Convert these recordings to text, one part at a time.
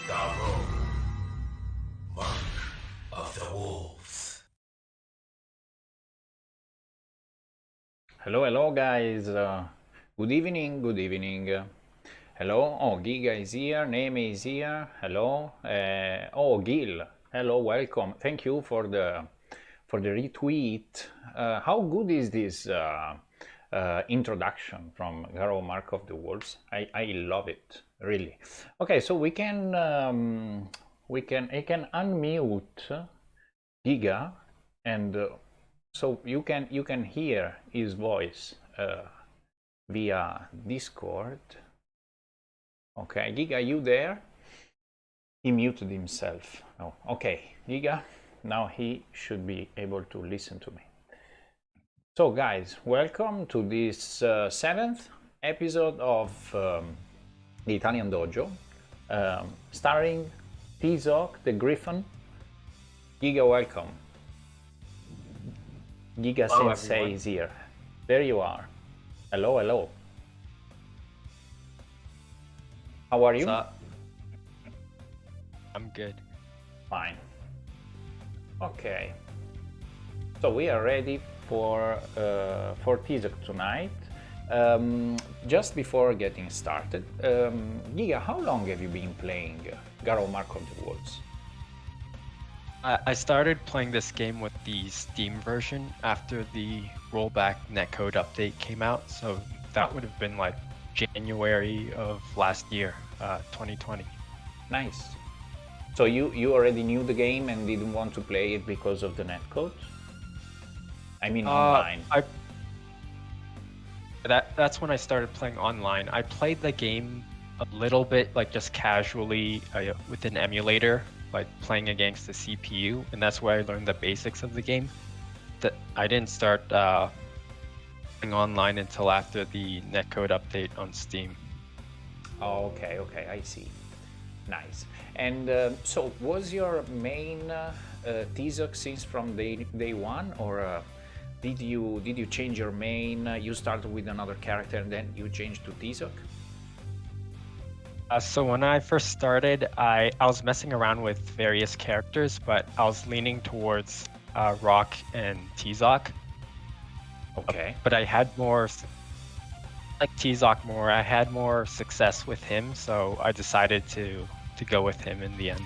GAROU, Mark of the Wolves. Hello guys. Good evening. Hello. Oh, Giga is here. Neme is here. Hello. Oh, Gil. Hello. Welcome. Thank you for the retweet. How good is this introduction from GAROU Mark of the Wolves? I love it really. Okay, so I can unmute Giga and. So you can hear his voice via Discord. Okay, Giga, you there? He muted himself. Oh, okay, Giga, now he should be able to listen to me. So guys, welcome to this 7th episode of the Italian Dojo, starring Tizoc the Griffin. Giga, welcome. Giga Hello, Sensei everyone. is here. There you are. Hello. How are you? What's up? I'm good. Fine. Okay. So we are ready for Tizoc tonight. Just before getting started, Giga, how long have you been playing GAROU Mark of the Wolves? I started playing this game with the Steam version after the rollback netcode update came out, so that would have been like January of last year, 2020. Nice. So you already knew the game and didn't want to play it because of the netcode? I mean online. That's when I started playing online. I played the game a little bit, like just casually with an emulator, like playing against the CPU, and that's where I learned the basics of the game. That I didn't start playing online until after the netcode update on Steam. Oh, okay, I see. Nice. And so, was your main Tizoc since from day one, or did you change your main? You started with another character and then you changed to Tizoc? So when I first started, I was messing around with various characters, but I was leaning towards Rock and Tizoc. Okay. But I had more, like Tizoc more, I had more success with him, so I decided to go with him in the end.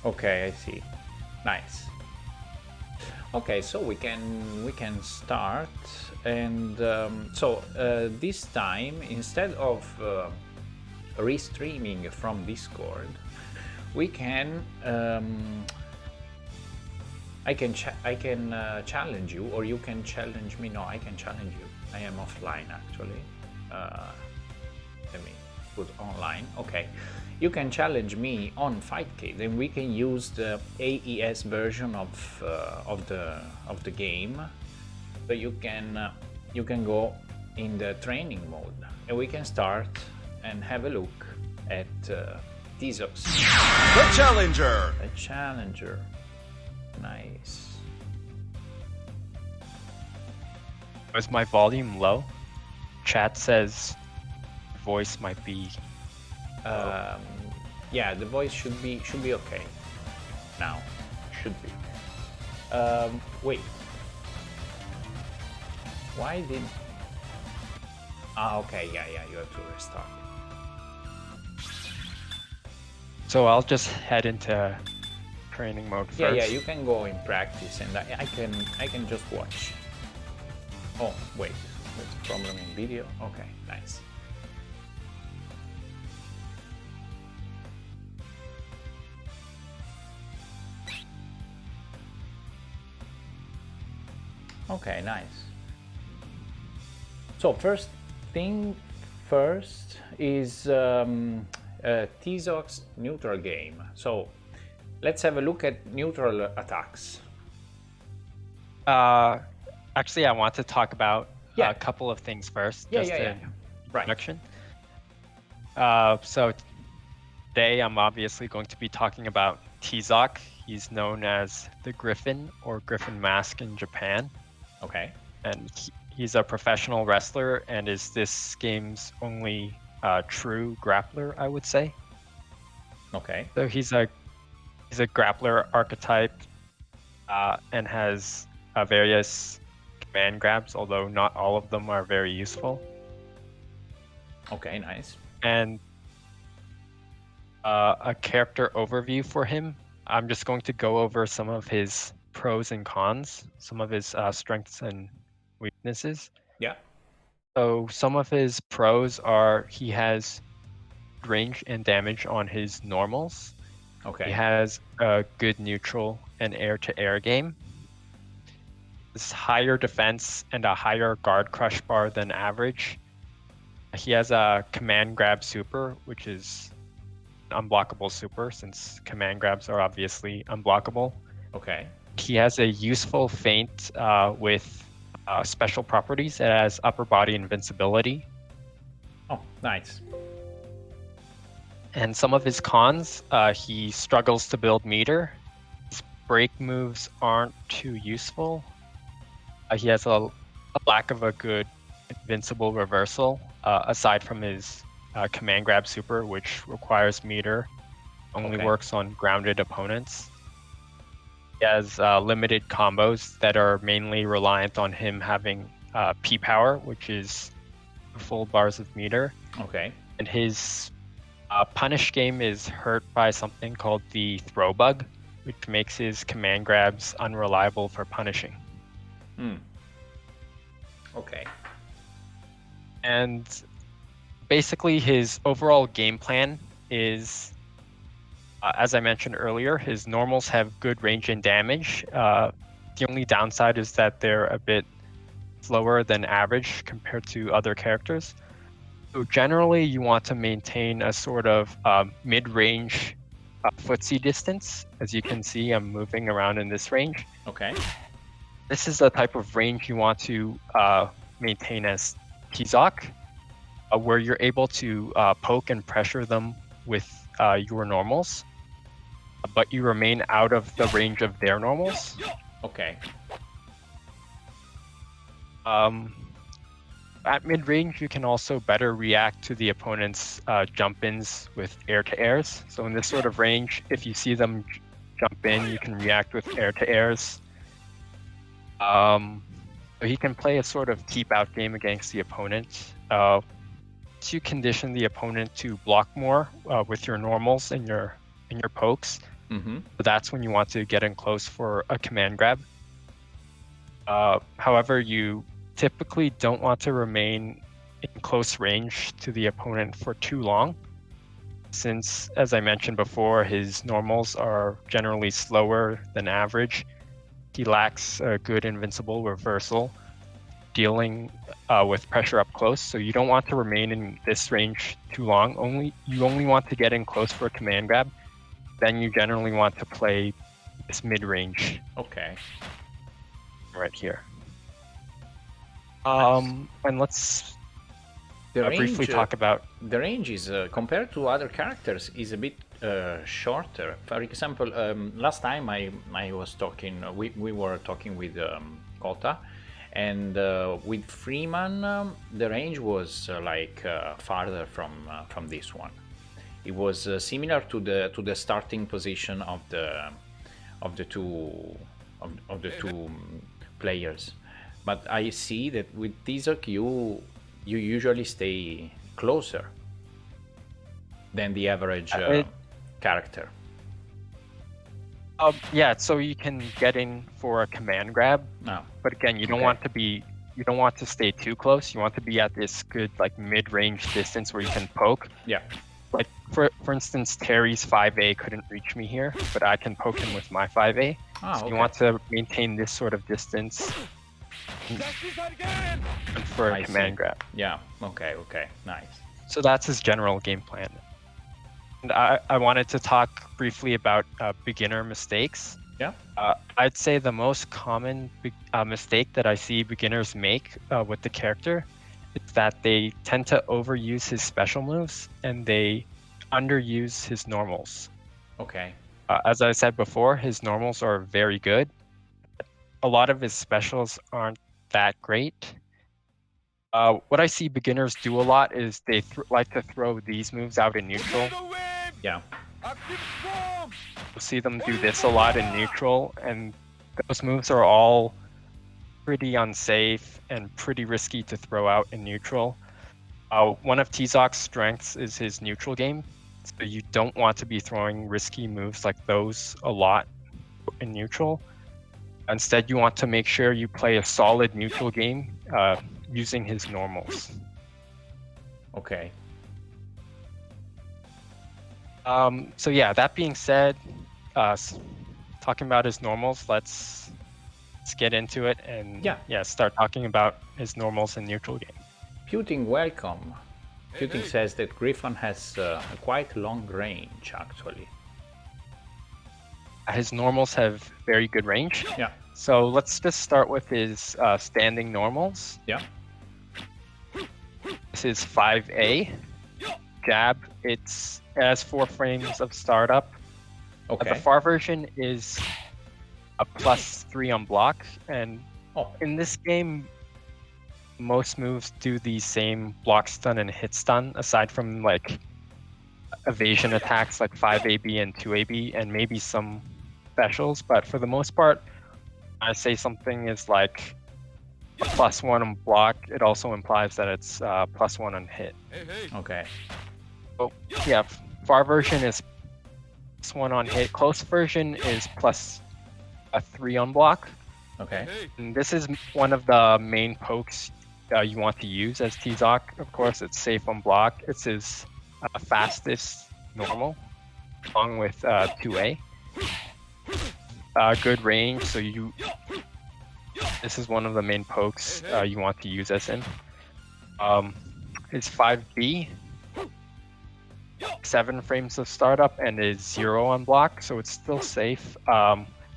Okay, I see. Nice. Okay, so we can start, and this time, instead of restreaming from Discord, we can I can challenge you, or you can challenge me. No, I can challenge you. I am offline actually. Let me put online. Okay, you can challenge me on Fightcade, and we can use the AES version of the game. So you can go in the training mode, and we can start and have a look at Tizoc's. The Challenger! The Challenger. Nice. Was my volume low? Chat says voice might be Yeah, the voice should be okay. Now, should be. Wait. Why did? Okay, yeah, you have to restart. So I'll just head into training mode first. Yeah, you can go in practice, and I can just watch. Oh, wait, there's a problem in video. Okay, nice. Okay, nice. So first thing first is Tizoc's neutral game. So let's have a look at neutral attacks. Actually, I want to talk about a couple of things first. Yeah. Right. Introduction. So today I'm obviously going to be talking about Tizoc. He's known as the Griffin or Griffin Mask in Japan. Okay. And he's a professional wrestler and is this game's only true grappler, I would say. Okay. So he's a grappler archetype, and has various command grabs, although not all of them are very useful. Okay, nice. And a character overview for him. I'm just going to go over some of his pros and cons, some of his strengths and weaknesses. Yeah. So some of his pros are he has range and damage on his normals. Okay. He has a good neutral and air-to-air game. His higher defense and a higher guard crush bar than average. He has a command grab super, which is unblockable super, since command grabs are obviously unblockable. Okay. He has a useful feint with special properties. It has upper body invincibility. Oh, nice. And some of his cons, he struggles to build meter. His break moves aren't too useful. He has a lack of a good invincible reversal, aside from his command grab super, which requires meter, only Okay. works on grounded opponents. He has limited combos that are mainly reliant on him having P power, which is full bars of meter. Okay. And his punish game is hurt by something called the throw bug, which makes his command grabs unreliable for punishing. Okay. And basically his overall game plan is, as I mentioned earlier, his normals have good range and damage. The only downside is that they're a bit slower than average compared to other characters. So generally you want to maintain a sort of mid-range footsie distance. As you can see, I'm moving around in this range. Okay. This is the type of range you want to maintain as Tizoc, where you're able to poke and pressure them with your normals, but you remain out of the range of their normals. Okay. At mid-range, you can also better react to the opponent's jump-ins with air-to-airs. So in this sort of range, if you see them jump in, you can react with air-to-airs. So he can play a sort of keep-out game against the opponent. Once you condition the opponent to block more with your normals and your pokes, that's when you want to get in close for a command grab. However, you typically don't want to remain in close range to the opponent for too long, since, as I mentioned before, his normals are generally slower than average. He lacks a good invincible reversal, dealing with pressure up close, so you don't want to remain in this range too long. You only want to get in close for a command grab. Then you generally want to play this mid-range. Okay. Right here. And let's briefly talk about... The range is, compared to other characters, is a bit shorter. For example, last time I was talking, we were talking with Kota, and with Freeman, the range was farther from this one. It was similar to the starting position of the two players. But I see that with Tizoc you usually stay closer than the average character. Yeah, so you can get in for a command grab. No. But again, you don't want to stay too close. You want to be at this good mid-range distance where you can poke. Yeah. Like for instance, Terry's 5A couldn't reach me here, but I can poke him with my 5A. So you want to maintain this sort of distance for a command grab. Yeah. Okay. Nice. So that's his general game plan. And I wanted to talk briefly about beginner mistakes. Yeah. I'd say the most common mistake that I see beginners make with the character is that they tend to overuse his special moves and they underuse his normals. Okay. As I said before, his normals are very good. A lot of his specials aren't that great. What I see beginners do a lot is they like to throw these moves out in neutral. Yeah. You'll see them do this a lot in neutral, and those moves are all pretty unsafe and pretty risky to throw out in neutral. One of Tizoc's strengths is his neutral game, so you don't want to be throwing risky moves like those a lot in neutral. Instead, you want to make sure you play a solid neutral game using his normals. Okay. So yeah, that being said, talking about his normals, let's get into it and start talking about his normals in neutral game. Puting, welcome. Puting says that Griffon has a quite long range, actually. His normals have very good range. Yeah. So let's just start with his standing normals. Yeah. This is 5A. Jab, it has 4 frames of startup. Okay. The far version is a +3 on block, and in this game, most moves do the same block stun and hit stun, aside from like evasion attacks like 5AB and 2AB, and maybe some specials. But for the most part, I say something is like a +1 on block, it also implies that it's +1 on hit. Okay. So yeah, far version is +1 on hit. Close version is +3 on block. Okay. And this is one of the main pokes you want to use as Tizoc. Of course, it's safe on block. It's his fastest normal, along with 2A. Good range, so this is one of the main pokes you want to use as him. His 5B, 7 frames of startup and is 0 on block, so it's still safe.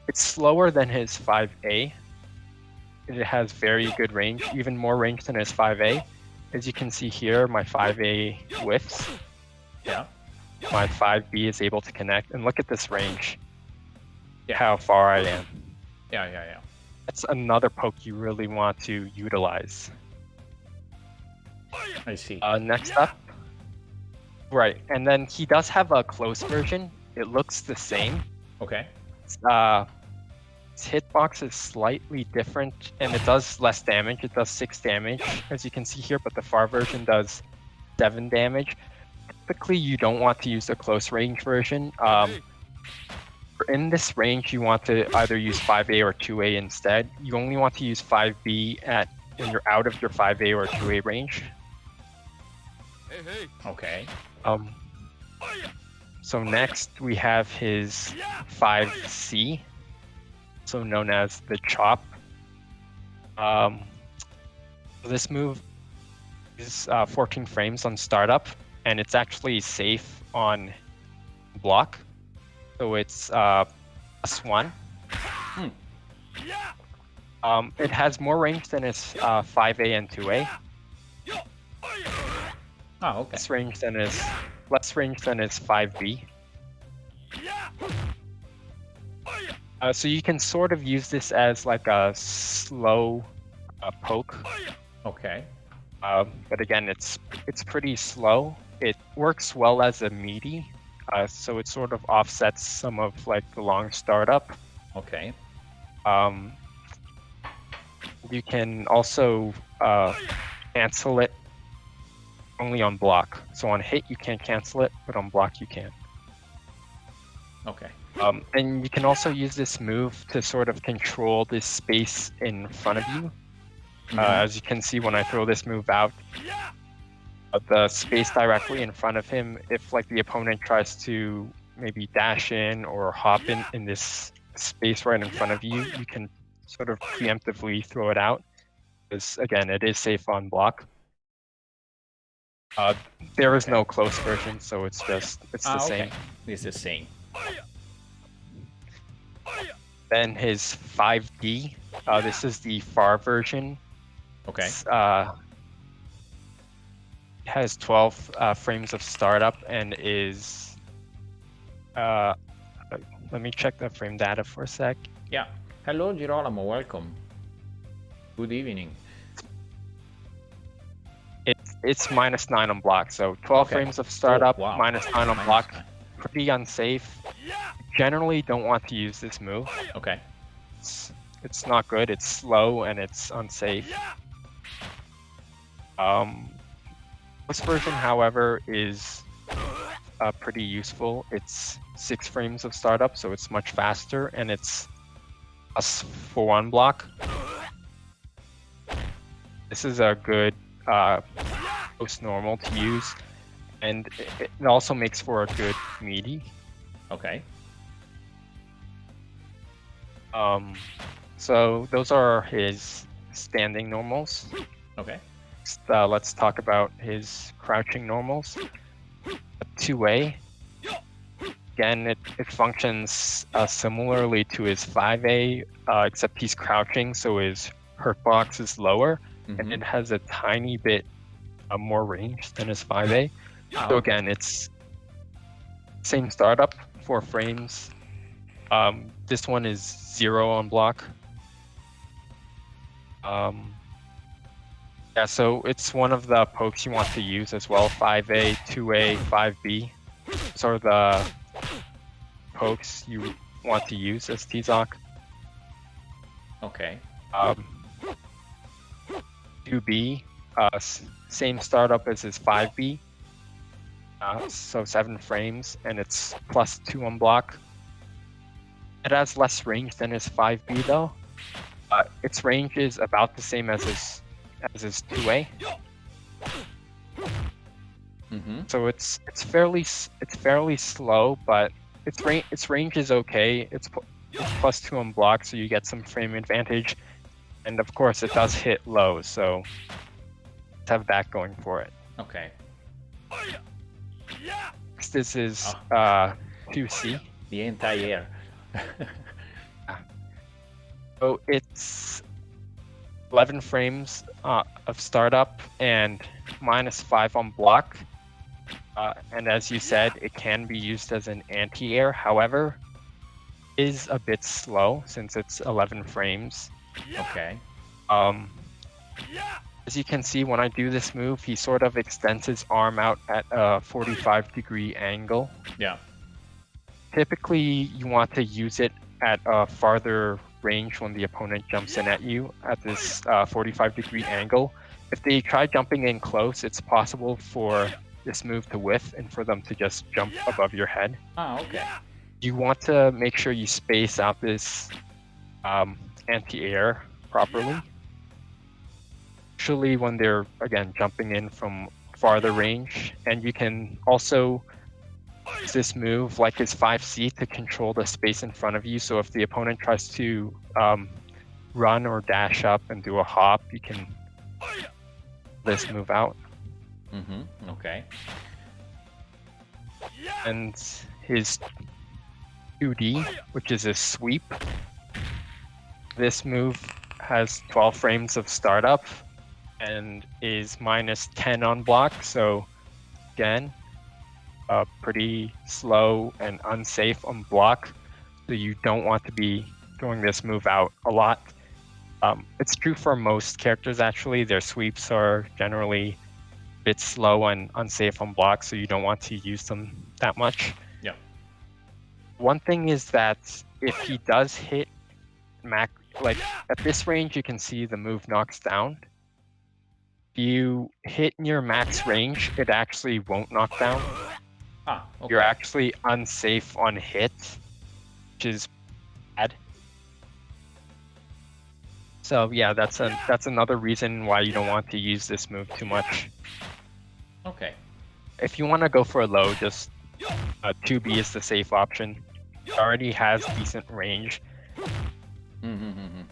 It's slower than his 5A. It has very good range, even more range than his 5A. As you can see here, my 5A whiffs. Yeah. My 5B is able to connect, and look at this range. How far I am. Yeah. That's another poke you really want to utilize. I see. Next up. Right, and then he does have a close version. It looks the same. Okay. His hitbox is slightly different, and it does less damage. It does 6 damage, as you can see here, but the far version does 7 damage. Typically, you don't want to use the close range version. In this range, you want to either use 5A or 2A instead. You only want to use 5B when you're out of your 5A or 2A range. Okay. So next we have his 5C, so known as the chop. This move is 14 frames on startup, and it's actually safe on block. So it's +1. It has more range than its 5A and 2A. Oh, okay. Less range than its 5B. So you can sort of use this as like a slow poke. Okay. But again, it's pretty slow. It works well as a meaty, so it sort of offsets some of like the long startup. Okay. You can also cancel it only on block. So on hit you can't cancel it, but on block you can. Okay. And you can also use this move to sort of control this space in front of you. As you can see, when I throw this move out, the space directly in front of him, if like the opponent tries to maybe dash in or hop in this space right in front of you, you can sort of preemptively throw it out. Because again, it is safe on block. There is no close version, so it's the same. It's the same. Then his 5D, this is the far version. Okay. It has 12 frames of startup and is... let me check the frame data for a sec. Yeah. Hello, Girolamo. Welcome. Good evening. It's -9 on block, so 12 frames of startup, wow. -9 on block, pretty unsafe. Generally don't want to use this move. Okay. It's not good, it's slow and it's unsafe. This version, however, is pretty useful. It's 6 frames of startup, so it's much faster, and it's +4 block. This is a good post normal to use, and it also makes for a good meaty. Okay. So those are his standing normals. Okay. Next, let's talk about his crouching normals. 2A. Again, it functions similarly to his 5A, except he's crouching, so his hurt box is lower, and it has a tiny bit more range than his 5A. So again, it's same startup, 4 frames. This one is 0 on block. Yeah, so it's one of the pokes you want to use as well. 5A, 2A, 5B. Those are the pokes you want to use as Tizoc. Okay. 2B, same startup as his 5B. So 7 frames, and it's +2 on block. It has less range than his 5B though. Its range is about the same as his 2A. So it's fairly slow, but its range is okay. It's +2 on block, so you get some frame advantage, and of course it does hit low, so let's have that going for it. Okay. Next is his 2C. The entire. So it's 11 frames of startup and -5 on block. And as you said, it can be used as an anti-air. However, it is a bit slow since it's 11 frames. Okay. As you can see, when I do this move, he sort of extends his arm out at a 45-degree angle. Yeah. Typically, you want to use it at a farther range when the opponent jumps in at you at this 45-degree angle. If they try jumping in close, it's possible for this move to whiff and for them to just jump above your head. Okay. You want to make sure you space out this anti-air properly. Usually when they're, again, jumping in from farther range, and you can also use this move like his 5C to control the space in front of you. So if the opponent tries to run or dash up and do a hop, you can this move out. Okay. And his 2D, which is a sweep. This move has 12 frames of startup and is -10 on block. So again, pretty slow and unsafe on block. So you don't want to be throwing this move out a lot. It's true for most characters actually. Their sweeps are generally a bit slow and unsafe on block, so you don't want to use them that much. Yeah. One thing is that if he does hit like at this range, you can see the move knocks down. If you hit near max range, it actually won't knock down. Okay. You're actually unsafe on hit, which is bad. So yeah, that's another reason why you don't want to use this move too much. Okay. If you want to go for a low, just 2B is the safe option. It already has decent range.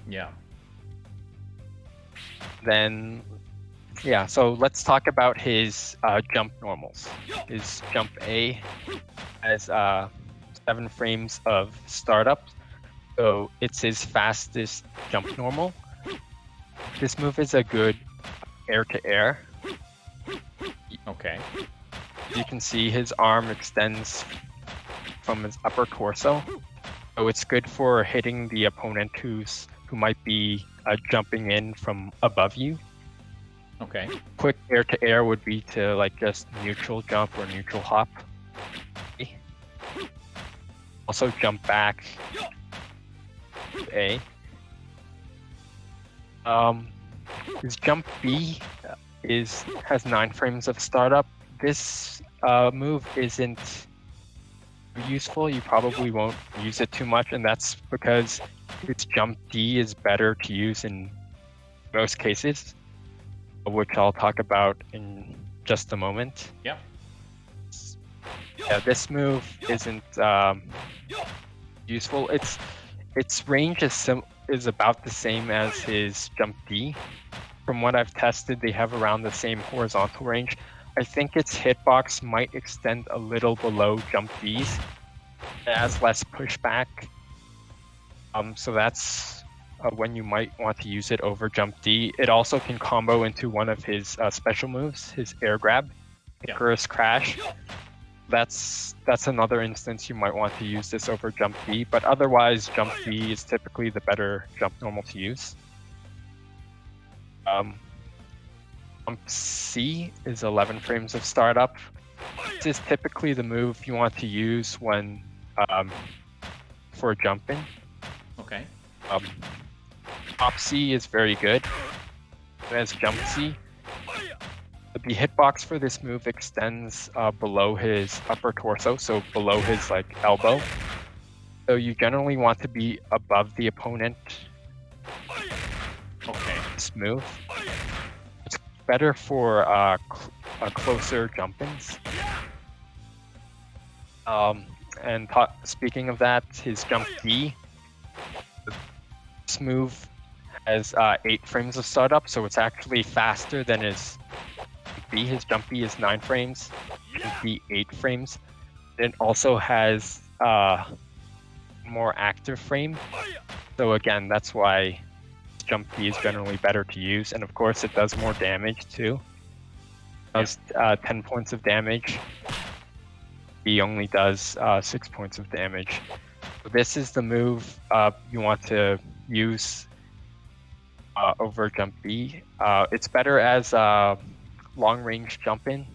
Yeah. Then, yeah, so let's talk about his jump normals. His jump A has 7 frames of startup, so it's his fastest jump normal. This move is a good air-to-air. Okay. You can see his arm extends from his upper torso, so it's good for hitting the opponent who might be jumping in from above you. Okay. Quick air-to-air would be to like just neutral jump or neutral hop. Also jump back to A. His jump B has 9 frames of startup. This move isn't useful. You probably won't use it too much, and that's because its jump D is better to use in most cases, which I'll talk about in just a moment. Yeah. Yeah, this move isn't useful. Its range is about the same as his jump D. From what I've tested, they have around the same horizontal range. I think its hitbox might extend a little below jump D's. It has less pushback. So that's when you might want to use it over jump D. It also can combo into one of his special moves, his air grab, Icarus Crash. That's another instance you might want to use this over jump D, but otherwise jump D is typically the better jump normal to use. Jump C is 11 frames of startup. This is typically the move you want to use when for jumping. Okay. Top C is very good. As jump C, the hitbox for this move extends below his upper torso, so below his elbow. So you generally want to be above the opponent. Okay. This move. It's better for closer jump-ins. And speaking of that, his jump D. This move has 8 frames of startup, so it's actually faster than his B. His jump B is 9 frames, jump B 8 frames. It also has more active frame. So again, that's why jump B is generally better to use. And of course, it does more damage too. It does 10 points of damage. B only does 6 points of damage. So this is the move you want to use over jump B. It's better as long-range jump-in,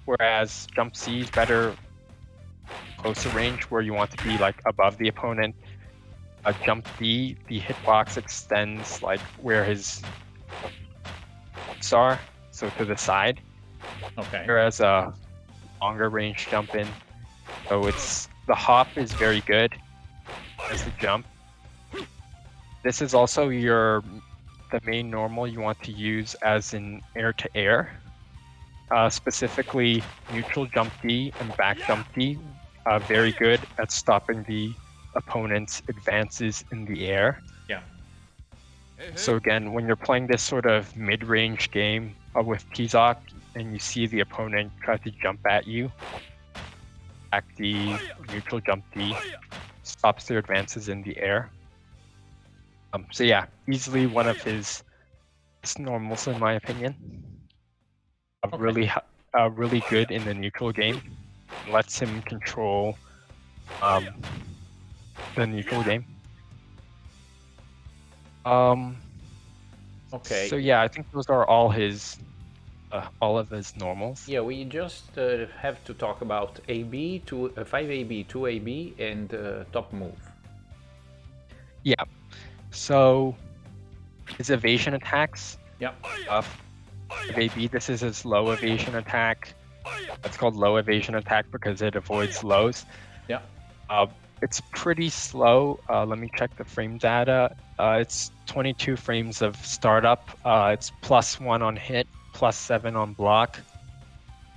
whereas jump C is better closer range, where you want to be above the opponent. Jump D, the hitbox extends where his hooks are, so to the side. Okay. Whereas a longer range jump-in, so the hop is very good as the jump. This is also the main normal you want to use as an air-to-air. Specifically, neutral jump D and back jump D, very good at stopping the opponent's advances in the air. Yeah. So again, when you're playing this sort of mid-range game with Tizoc and you see the opponent try to jump at you, back D, neutral jump D, stops their advances in the air. So yeah, easily one of his best normals in my opinion. Okay. Really good in the neutral game. Lets him control the neutral game. Okay. So yeah, I think those are all of his normals. Yeah, we just have to talk about AB, 5AB, 2AB, and top move. Yeah. So his evasion attacks. Yeah. AB, this is his low evasion attack. It's called low evasion attack because it avoids lows. Yeah. It's pretty slow. Let me check the frame data. It's 22 frames of startup. It's +1 on hit, +7 on block.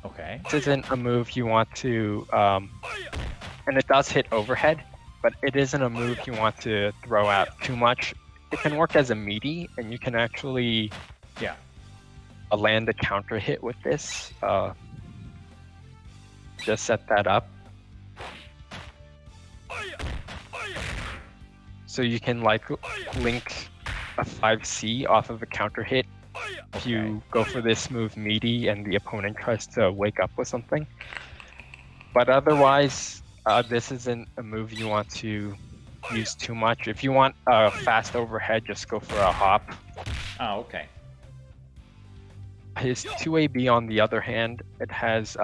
Okay. This isn't a move you want to, and it does hit overhead, but it isn't a move you want to throw out too much. It can work as a meaty, and you can actually land a counter hit with this. Just set that up. So you can link a 5C off of a counter hit if you go for this move meaty and the opponent tries to wake up with something. But otherwise, this isn't a move you want to use too much. If you want a fast overhead, just go for a hop. Ah, okay. His 2AB, on the other hand, it has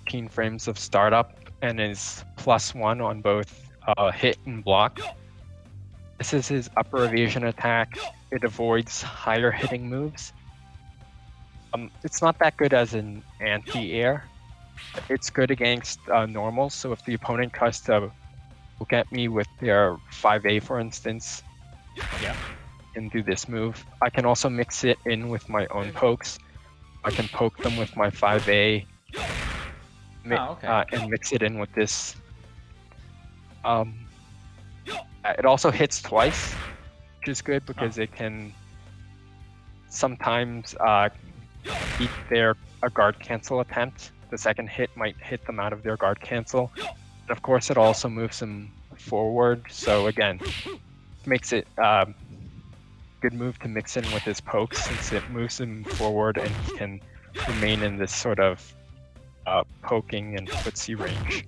15 frames of startup and is +1 on both hit and block. This is his upper evasion attack. It avoids higher hitting moves. It's not that good as an anti-air. It's good against normals, so if the opponent tries to look at me with their 5A, for instance, Yeah. and do this move, I can also mix it in with my own pokes. I can poke them with my 5A, Okay. and mix it in with this. It also hits twice, which is good because it can sometimes beat their guard cancel attempt. The second hit might hit them out of their guard cancel. And of course, it also moves them forward. So again, makes it good move to mix in with his pokes since it moves him forward and he can remain in this sort of poking and footsie range.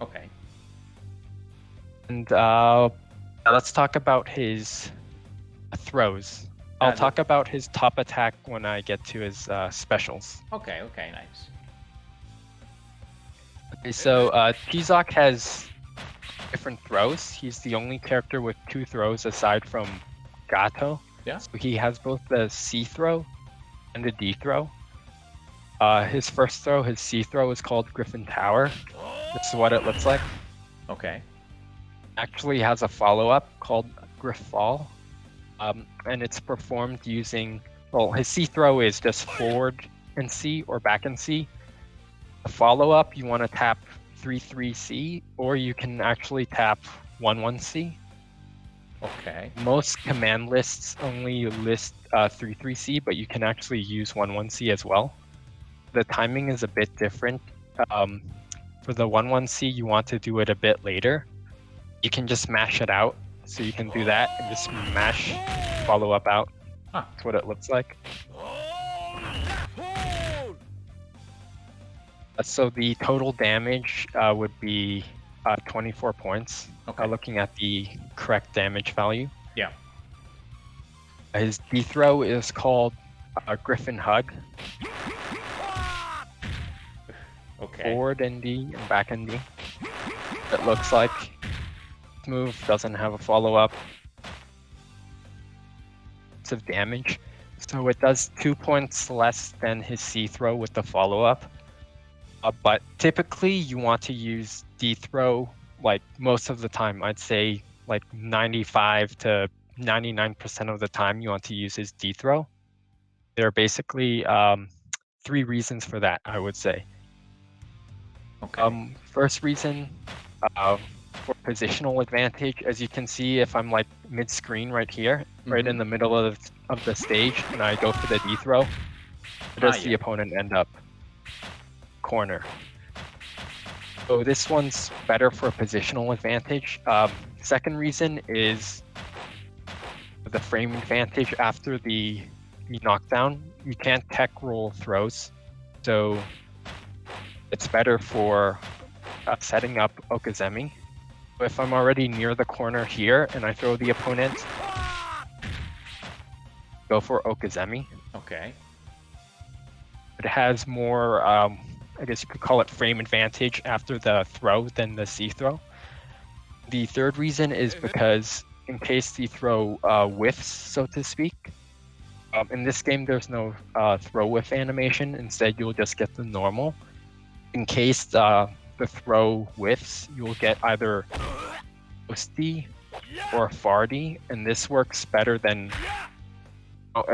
Okay. And let's talk about his throws. I'll talk about his top attack when I get to his specials. Okay, okay, nice. Okay, so Tizoc has different throws. He's the only character with 2 throws aside from Gato. Yeah. So he has both the C throw and the D throw. His first throw, his C throw, is called Griffin Tower. This is what it looks like. Okay. Actually has a follow-up called Griff Fall. And it's performed using, well, his C throw is just forward and C or back and C. The follow-up, you want to tap 3-3-C, or you can actually tap 1-1-C. Okay. Most command lists only list 3-3-C, but you can actually use 1-1-C as well. The timing is a bit different. For the 1-1-C, you want to do it a bit later. You can just mash it out. So you can do that and just mash follow up out. That's what it looks like. So the total damage would be 24 points. Okay. Looking at the correct damage value. Yeah. His D throw is called Griffin Hug. Okay. Forward and D and back and D. It looks like. Move doesn't have a follow-up. It's of damage, so it does 2 points less than his C throw with the follow-up. But typically you want to use D throw like most of the time. I'd say like 95 to 99% of the time you want to use his D throw. There are basically 3 reasons for that, I would say. Okay. First reason, for positional advantage, as you can see, if I'm like mid-screen right here, right in the middle of the stage, and I go for the D throw, does the opponent end up corner? So this one's better for positional advantage. Second reason is the frame advantage after the knockdown. You can't tech roll throws, so it's better for setting up okizeme. If I'm already near the corner here and I throw the opponent, go for okizeme. Okay. It has more, I guess you could call it frame advantage after the throw than the C throw. The third reason is because in case the throw whiffs, so to speak, in this game there's no throw whiff animation. Instead, you'll just get the normal. In case the throw whiffs, you'll get either Osti or Fardi, and this works better than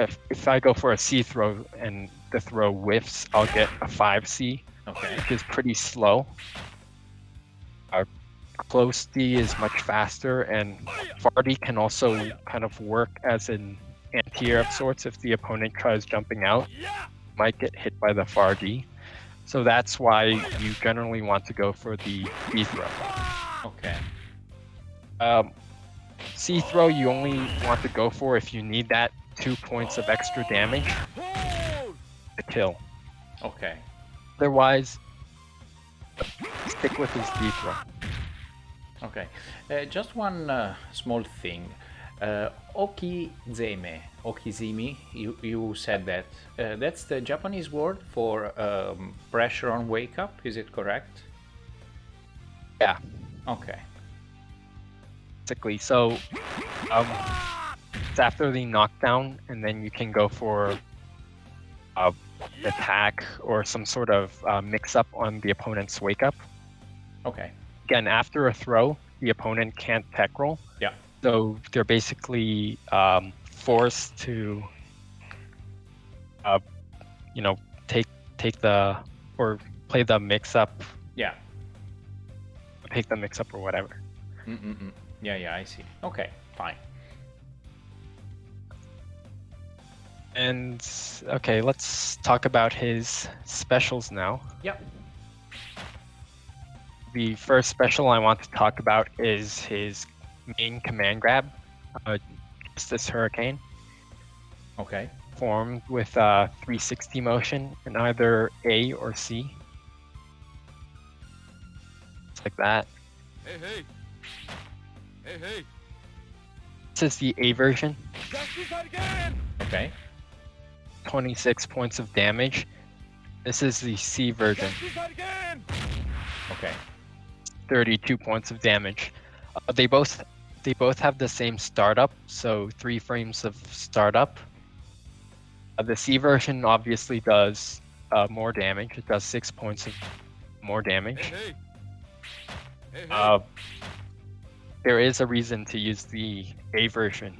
if I go for a C throw and the throw whiffs, I'll get a 5C, which is pretty slow. Close D is much faster, and Fardi can also kind of work as an anti-air of sorts. If the opponent tries jumping out, might get hit by the Fardi. So that's why you generally want to go for the D throw. Okay. C throw you only want to go for if you need that 2 points of extra damage to kill. Okay. Otherwise, stick with his D throw. Okay. Just one small thing. Okizeme, you said that. That's the Japanese word for pressure on wake up, is it correct? Yeah, Okay. basically. So it's after the knockdown, and then you can go for attack or some sort of mix-up on the opponent's wake-up. Okay. Again, after a throw, the opponent can't tech roll. Yeah. So they're basically forced to, you know, take the or play the mix-up, Yeah. take the mix-up or whatever. Yeah, yeah, I see. Okay, fine. And okay, let's talk about his specials now. Yep. The first special I want to talk about is his main command grab, Justice Hurricane, Okay. formed with 360 motion in either A or C. Just like that. Hey, hey. Hey, hey. This is the A version, Just do that again. Okay. 26 points of damage. This is the C version, Just do that again. Okay. 32 points of damage. They both have the same startup, so 3 frames of startup. The C version obviously does more damage. It does 6 points of more damage. Hey, hey. Hey, hey. There is a reason to use the A version.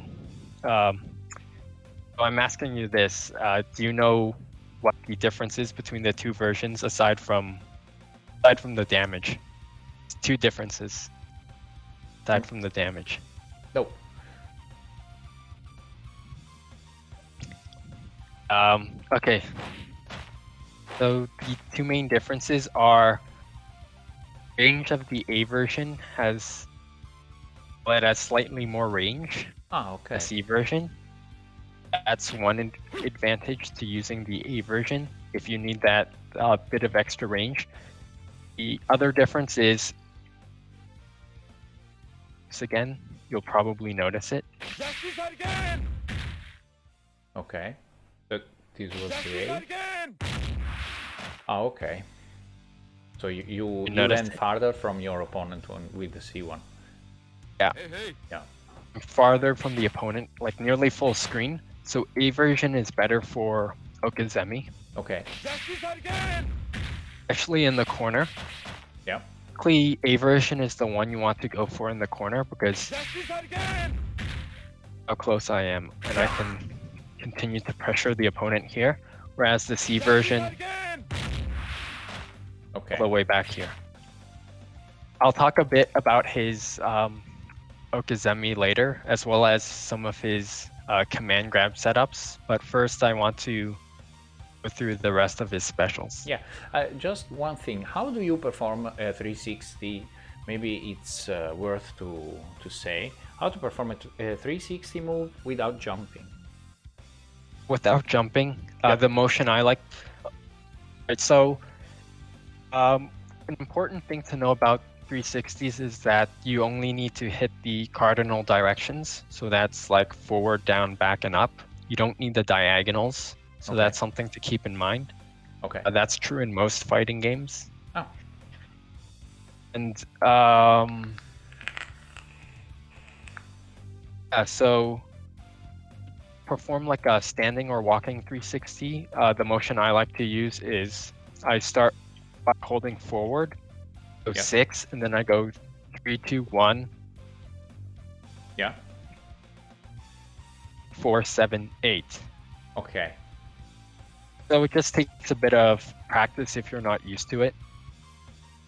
So I'm asking you this: do you know what the difference is between the two versions aside from the damage? 2 differences aside from the damage. Nope. Okay. So the 2 main differences are range of the A version has slightly more range. Ah, okay. The C version. That's one advantage to using the A version if you need that bit of extra range. The other difference is, again, you'll probably notice it. Just do that again. Okay. So this was Just the do that A. again. Ah, okay. So you noticed went it. farther from your opponent with the C1. Yeah, Hey, hey. Yeah. farther from the opponent, like nearly full screen. So A version is better for okizeme, Okay. Just do that again. especially in the corner. Yeah. Typically, A version is the one you want to go for in the corner because Just do that again. how close I am, and I can continue to pressure the opponent here. Whereas the C version, Just do that again. Okay. all the way back here. I'll talk a bit about his okizeme later, as well as some of his command grab setups. But first, I want to go through the rest of his specials. Yeah. Just one thing. How do you perform a 360? Maybe it's worth to say how to perform a 360 move without jumping. Without jumping, Yep. the motion I like. Right, so, an important thing to know about 360s is that you only need to hit the cardinal directions. So that's like forward, down, back, and up. You don't need the diagonals. So Okay. that's something to keep in mind. Okay. That's true in most fighting games. Oh. And yeah, so perform like a standing or walking 360. The motion I like to use is I start by holding forward, go Yep. 6, and then I go 3, 2, 1, Yeah. 4, 7, 8. Okay. So it just takes a bit of practice if you're not used to it.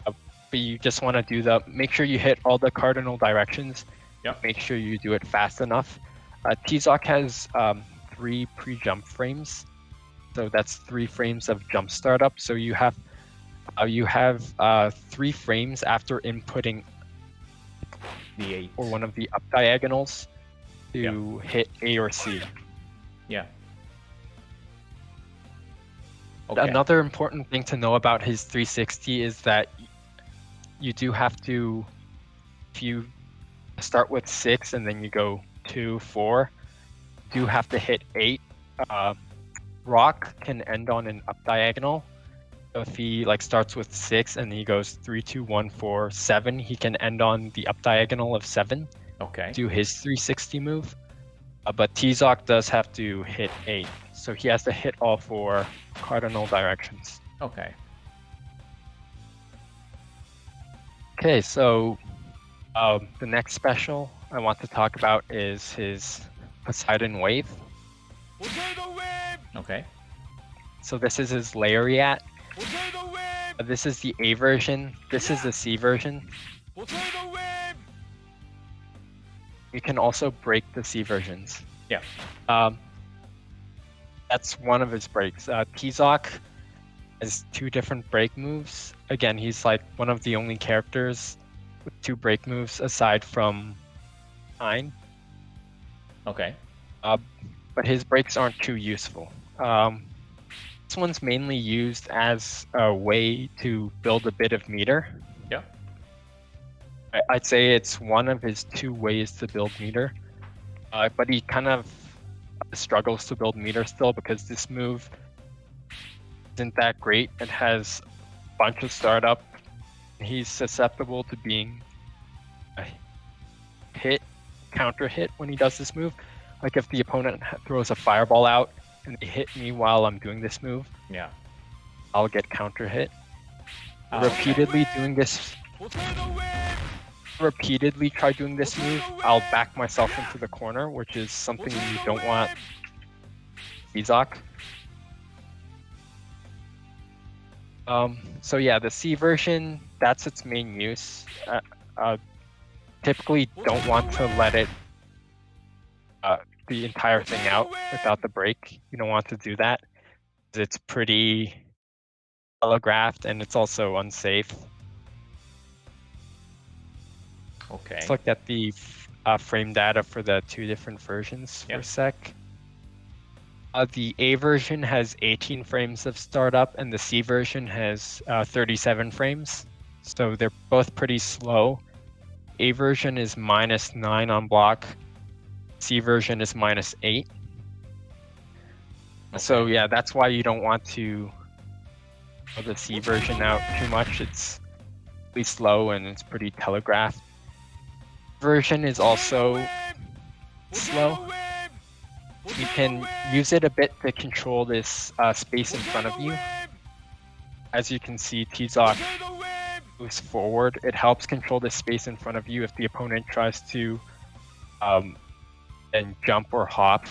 But you just want to do make sure you hit all the cardinal directions. Yep. Make sure you do it fast enough. Tizoc has 3 pre-jump frames. So that's 3 frames of jump startup. So you have 3 frames after inputting The 8. or one of the up diagonals to hit A or C. Yeah. Okay. Another important thing to know about his 360 is that you do have to, if you start with 6 and then you go 2, 4, you do have to hit 8. Rock can end on an up diagonal. If he like starts with 6 and he goes 3, 2, 1, 4, 7, he can end on the up diagonal of 7, Okay. do his 360 move. But Tizoc does have to hit 8, so he has to hit all 4 cardinal directions. Okay. Okay, so the next special I want to talk about is his Poseidon Wave. Potato wave! Okay. So this is his Lariat. Potato wave! This is the A version. This is the C version. Potato wave! You can also break the C versions. Yeah. That's one of his breaks. Tizoc has 2 different break moves. Again, he's like one of the only characters with 2 break moves aside from Ein. Okay. But his breaks aren't too useful. This one's mainly used as a way to build a bit of meter. Yeah. I'd say it's one of his 2 ways to build meter. But he kind of struggles to build meter still because this move isn't that great. It has a bunch of startup. He's susceptible to being counter hit when he does this move. Like if the opponent throws a fireball out and they hit me while I'm doing this move, Yeah. I'll get counter hit. Oh, okay. Repeatedly doing this, Potato wave! repeatedly try doing this move, I'll back myself into the corner, which is something you don't want. Tizoc. So yeah, the C version, that's its main use. Typically don't want to let it the entire thing out without the break. You don't want to do that. It's pretty telegraphed and it's also unsafe. Okay. Let's look at the frame data for the 2 different versions for Yep. a sec. The A version has 18 frames of startup and the C version has 37 frames. So they're both pretty slow. A version is -9 on block. C version is -8. So yeah, that's why you don't want to throw the C version out too much. It's pretty slow and it's pretty telegraphed. Version is also slow. You can use it a bit to control this space in front of you. As you can see, Tizoc moves forward. It helps control the space in front of you if the opponent tries to then jump or hop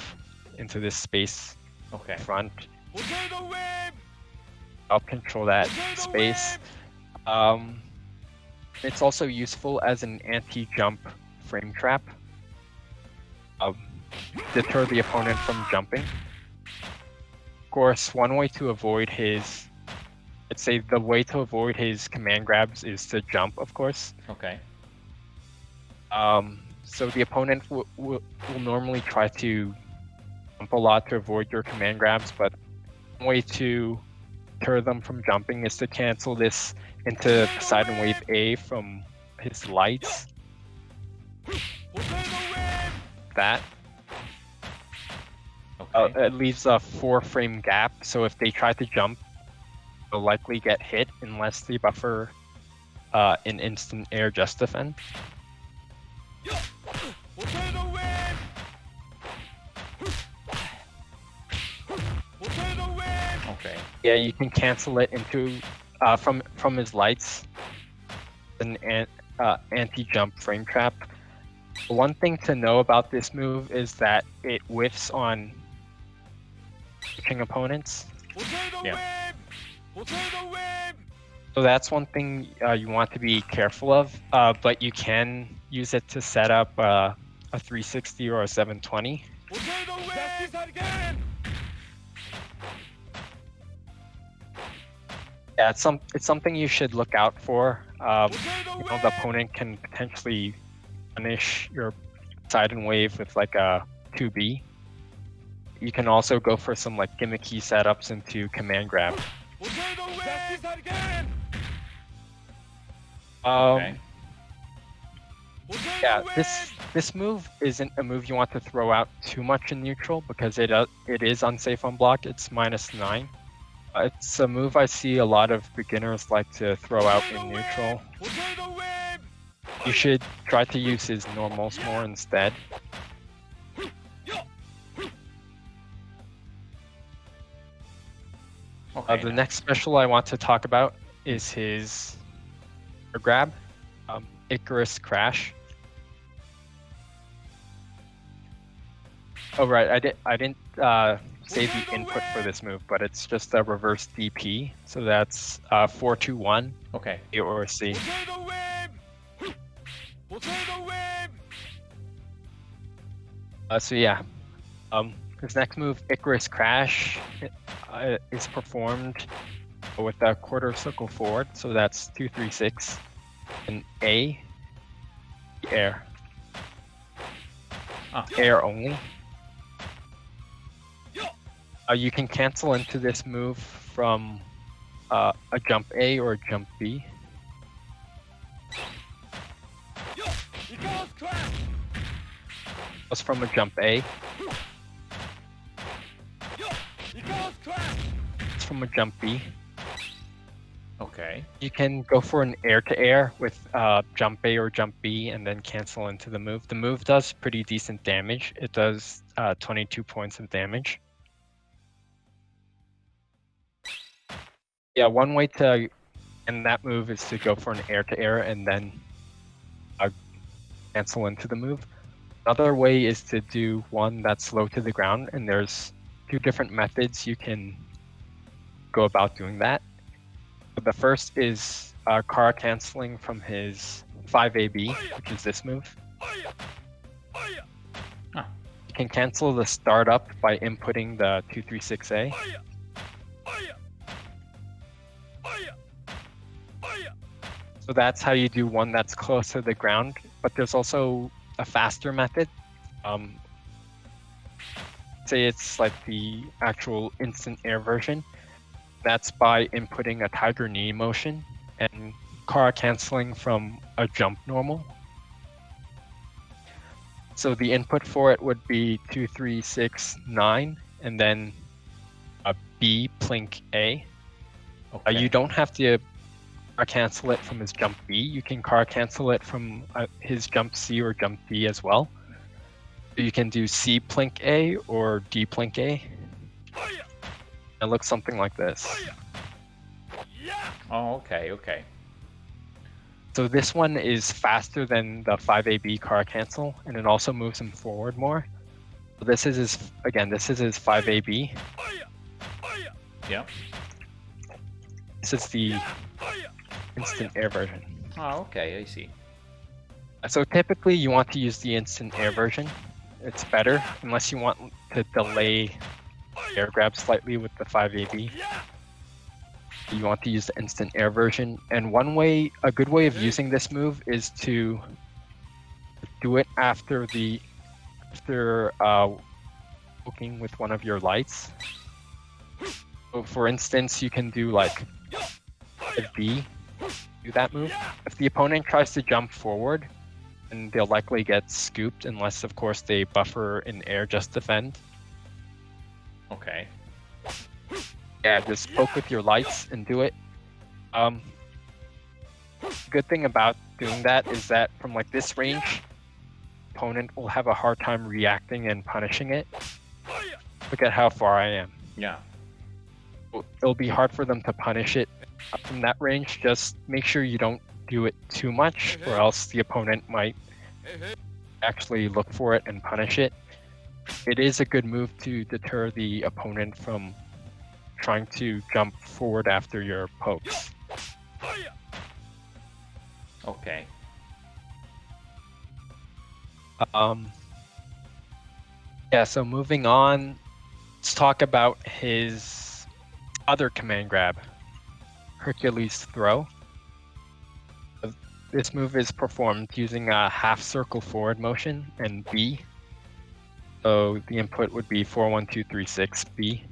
into this space Okay. in front. Help control that space. It's also useful as an anti-jump frame trap. Deter the opponent from jumping. Of course, one way to avoid his, let's say the way to avoid his command grabs is to jump, of course. Okay. So the opponent will normally try to jump a lot to avoid your command grabs, but one way to deter them from jumping is to cancel this into Poseidon Wave A from his lights. That. Okay. It leaves a 4-frame gap, so if they try to jump, they'll likely get hit unless they buffer an instant air just defend. Okay. Yeah, you can cancel it into from his lights, an anti-jump frame trap. One thing to know about this move is that it whiffs on pitching opponents. Yeah. So that's one thing you want to be careful of, but you can use it to set up a 360 or a 720. Yeah, it's something you should look out for. The opponent can potentially punish your Poseidon Wave with like a 2B. You can also go for some like gimmicky setups into command grab. Okay. Yeah, this move isn't a move you want to throw out too much in neutral because it is unsafe on block. It's -9. It's a move I see a lot of beginners like to throw out in neutral. Potato whip! You should try to use his normals more instead. Okay, The now. next special I want to talk about is his grab, Icarus Crash. Oh right, I didn't say the input for this move, but it's just a reverse DP, so that's 4-2-1 Okay. A or C. Potato whip! Potato whip! So yeah, his next move, Icarus Crash, is performed with a quarter circle forward, so that's 2-3-6, and A, air, air only. You can cancel into this move from a jump A or a jump B. Ikaros crash! That's from a jump A. Ikaros crash! It's from a jump B. Okay. You can go for an air-to-air with jump A or jump B and then cancel into the move. The move does pretty decent damage. It does 22 points of damage. Yeah, one way to end that move is to go for an air-to-air and then cancel into the move. Another way is to do one that's low to the ground, and there's two different methods you can go about doing that. The first is car canceling from his 5AB, which is this move. Ah. You can cancel the startup by inputting the 236A. So that's how you do one that's close to the ground, but there's also a faster method. Say it's like the actual instant air version. That's by inputting a tiger knee motion and car canceling from a jump normal. So the input for it would be 2, 3, 6, 9, and then a B plink A. Okay. You don't have to car cancel it from his jump B. You can car cancel it from his jump C or jump D as well. So you can do C plink A or D plink A. It looks something like this. Oh, okay, okay. So this one is faster than the 5AB car cancel, and it also moves him forward more. So this is his 5AB. Yeah. This is the instant air version. Oh, okay, I see. So typically you want to use the instant air version. It's better, unless you want to delay air grab slightly with the 5AB. You want to use the instant air version. And a good way of using this move is to do it after poking with one of your lights. So for instance, you can do like a B, do that move. If the opponent tries to jump forward, and they'll likely get scooped unless of course they buffer in air just defend. Okay. Yeah, just poke with your lights and do it. Good thing about doing that is that from like this range, opponent will have a hard time reacting and punishing it. Look at how far I am. Yeah. It'll be hard for them to punish it from that range. Just make sure you don't do it too much, or else the opponent might actually look for it and punish it. It is a good move to deter the opponent from trying to jump forward after your pokes. Okay. Yeah, so moving on, let's talk about his other command grab, Hercules Throw. This move is performed using a half circle forward motion and B. So the input would be 4, 1, 2, 3, 6 B.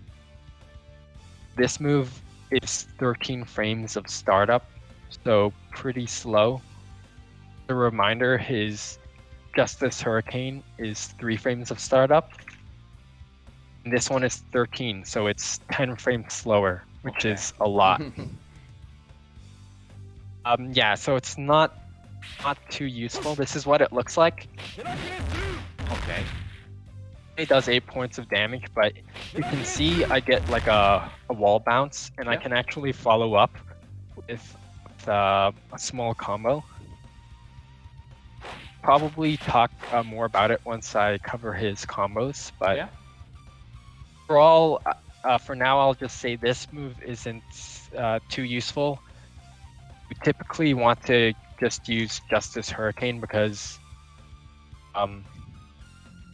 This move is 13 frames of startup, so pretty slow. As a reminder, his Justice Hurricane is 3 frames of startup. And this one is 13, so it's 10 frames slower, which Okay. is a lot. Yeah, so it's not too useful. This is what it looks like. Okay. It does 8 points of damage, but you can see I get like a wall bounce, and I Yeah. can actually follow up with a small combo. Probably talk more about it once I cover his combos, but Yeah. overall, for now, I'll just say this move isn't too useful. We typically want to just use Justice Hurricane because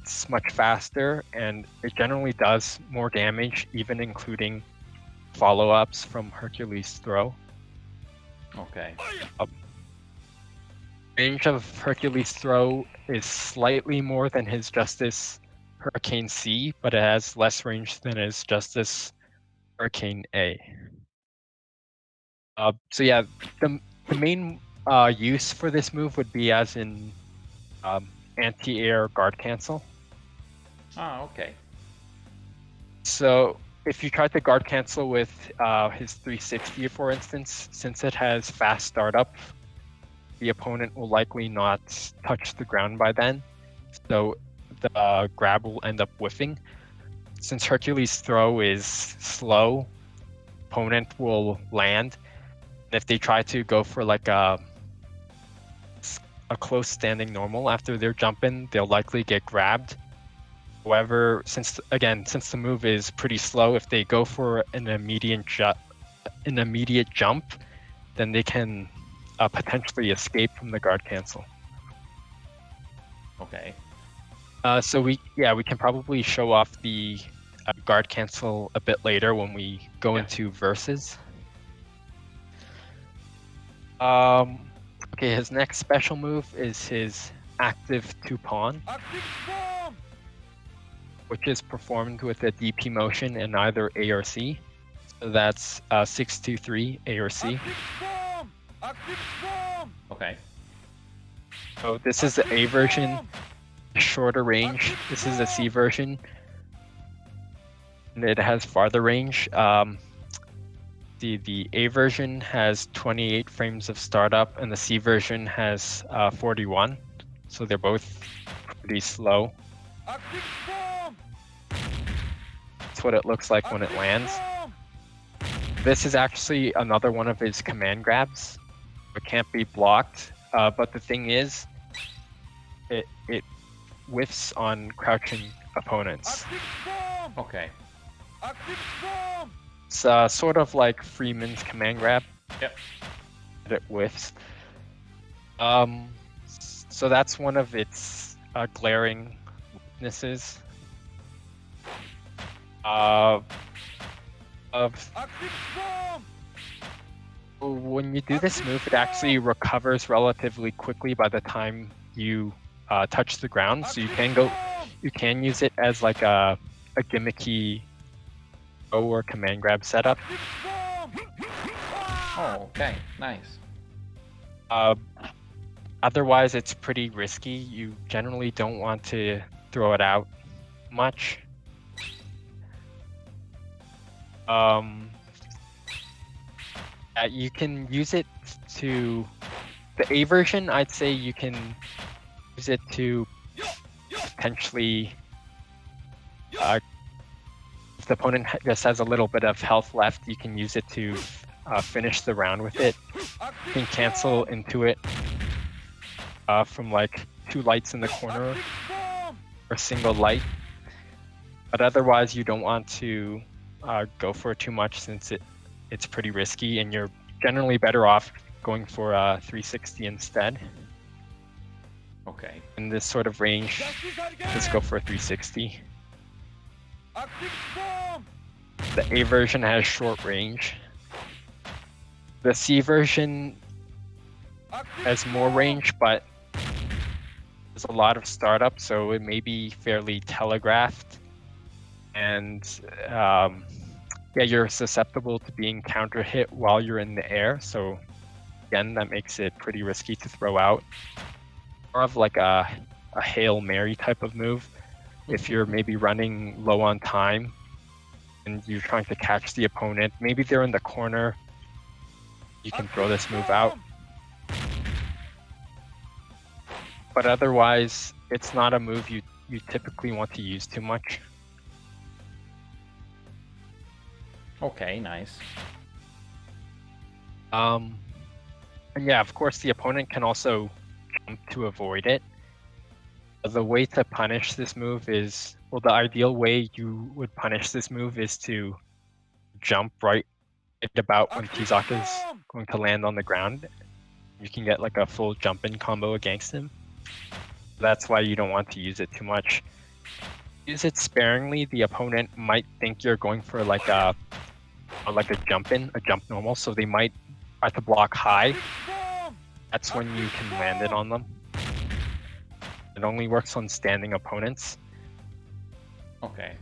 it's much faster and it generally does more damage, even including follow-ups from Hercules' throw. Okay. Range of Hercules' throw is slightly more than his Justice Hurricane C, but it has less range than his Justice Hurricane A. So yeah, the main use for this move would be as in anti-air guard cancel. Ah, okay. So if you try to guard cancel with his 360, for instance, since it has fast startup, the opponent will likely not touch the ground by then. So the grab will end up whiffing. Since Hercules' throw is slow, opponent will land. If they try to go for like a close standing normal after they're jumping, they'll likely get grabbed. However, since the move is pretty slow, if they go for an immediate jump, then they can potentially escape from the guard cancel. Okay. So we can probably show off the guard cancel a bit later when we go into verses. Okay, his next special move is his active 2-pawn, which is performed with a DP motion in either A or C. So that's 6-2-3 A or C. Okay. So this is the A version, shorter range. This is the C version, and it has farther range. The A version has 28 frames of startup, and the C version has 41. So they're both pretty slow. That's what it looks like when it lands. This is actually another one of his command grabs. It can't be blocked, but the thing is, it whiffs on crouching opponents. Okay. It's sort of like Freeman's command grab. Yep. But it whiffs. So that's one of its glaring weaknesses. When you do this move, it actually recovers relatively quickly by the time you touch the ground. So you can use it as like a gimmicky throw or command grab setup. Oh, okay. Nice. Otherwise, it's pretty risky. You generally don't want to throw it out much. You can use it to the A version. I'd say you can use it to potentially if the opponent just has a little bit of health left, you can use it to finish the round with it. You can cancel into it from like 2 lights in the corner or single light. But otherwise, you don't want to go for it too much since it's pretty risky, and you're generally better off going for a 360 instead. Okay. In this sort of range, just go for a 360. The A version has short range. The C version has more range, but there's a lot of startup, so it may be fairly telegraphed. And you're susceptible to being counter hit while you're in the air. So again, that makes it pretty risky to throw out. More of like a Hail Mary type of move. If you're maybe running low on time, and you're trying to catch the opponent. Maybe they're in the corner. You can throw this move out. But otherwise, it's not a move you typically want to use too much. Okay, nice. And yeah, of course, the opponent can also jump to avoid it. The way to punish this move is, well, the ideal way you would punish this move is to jump right at about when Tizoc is going to land on the ground. You can get like a full jump-in combo against him. That's why you don't want to use it too much. Use it sparingly. The opponent might think you're going for like a jump-in, a jump normal, so they might try to block high. That's when you can land it on them. It only works on standing opponents. Okay.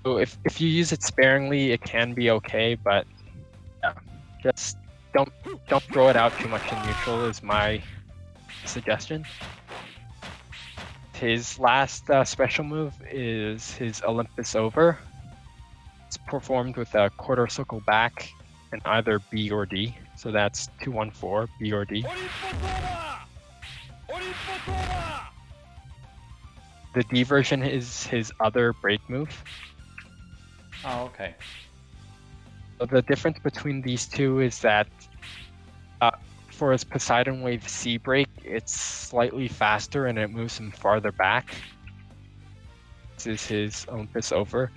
So if you use it sparingly, it can be okay, but yeah, just don't throw it out too much in neutral is my suggestion. His last special move is his Olympus Over. It's performed with a quarter circle back in either B or D. So that's 2-1-4, B or D. The D version is his other break move. Oh, okay. So the difference between these two is that for his Poseidon Wave C break, it's slightly faster and it moves him farther back. This is his Olympus Over.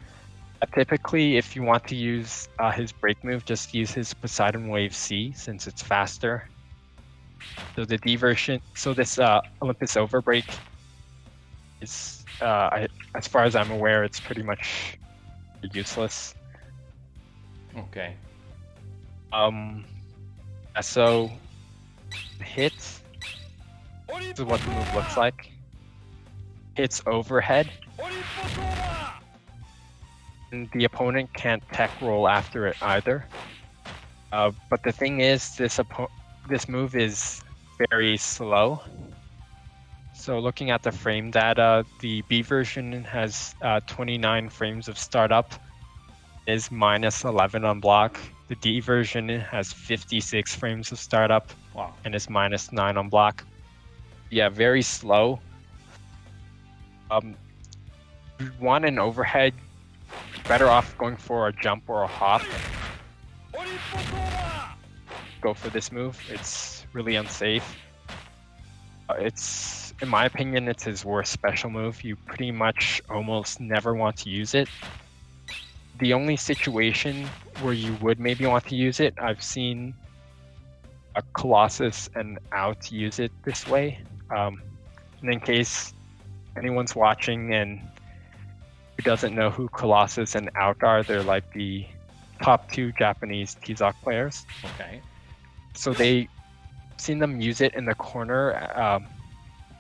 Typically, if you want to use his break move, just use his Poseidon Wave C since it's faster. So the D version, so this Olympus Over break is, as far as I'm aware, it's pretty much useless. Okay. So hits. This is what the move looks like. Hits overhead. And the opponent can't tech roll after it either. But the thing is, this move is very slow. So looking at the frame data, the B version has 29 frames of startup, is -11 on block. The D version has 56 frames of startup, Wow. and is -9 on block. Yeah, very slow. You want an overhead, better off going for a jump or a hop. Go for this move. It's really unsafe. It's, in my opinion, it's his worst special move. You pretty much almost never want to use it. The only situation where you would maybe want to use it, I've seen a Colossus and Out use it this way. And in case anyone's watching and who doesn't know who Colossus and Out are, they're like the top 2 Japanese Tizoc players. Okay. So they seen them use it in the corner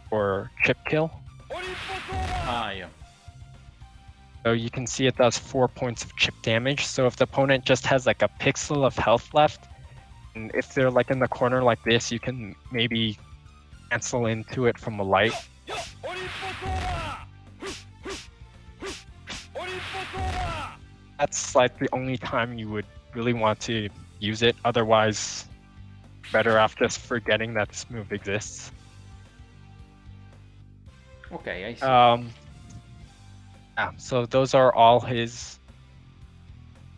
for chip kill. Ah, yeah. So you can see it does 4 points of chip damage. So if the opponent just has like a pixel of health left, and if they're like in the corner like this, you can maybe cancel into it from a light. That's like the only time you would really want to use it. Otherwise, better off just forgetting that this move exists. Okay, I see. Yeah, so those are all his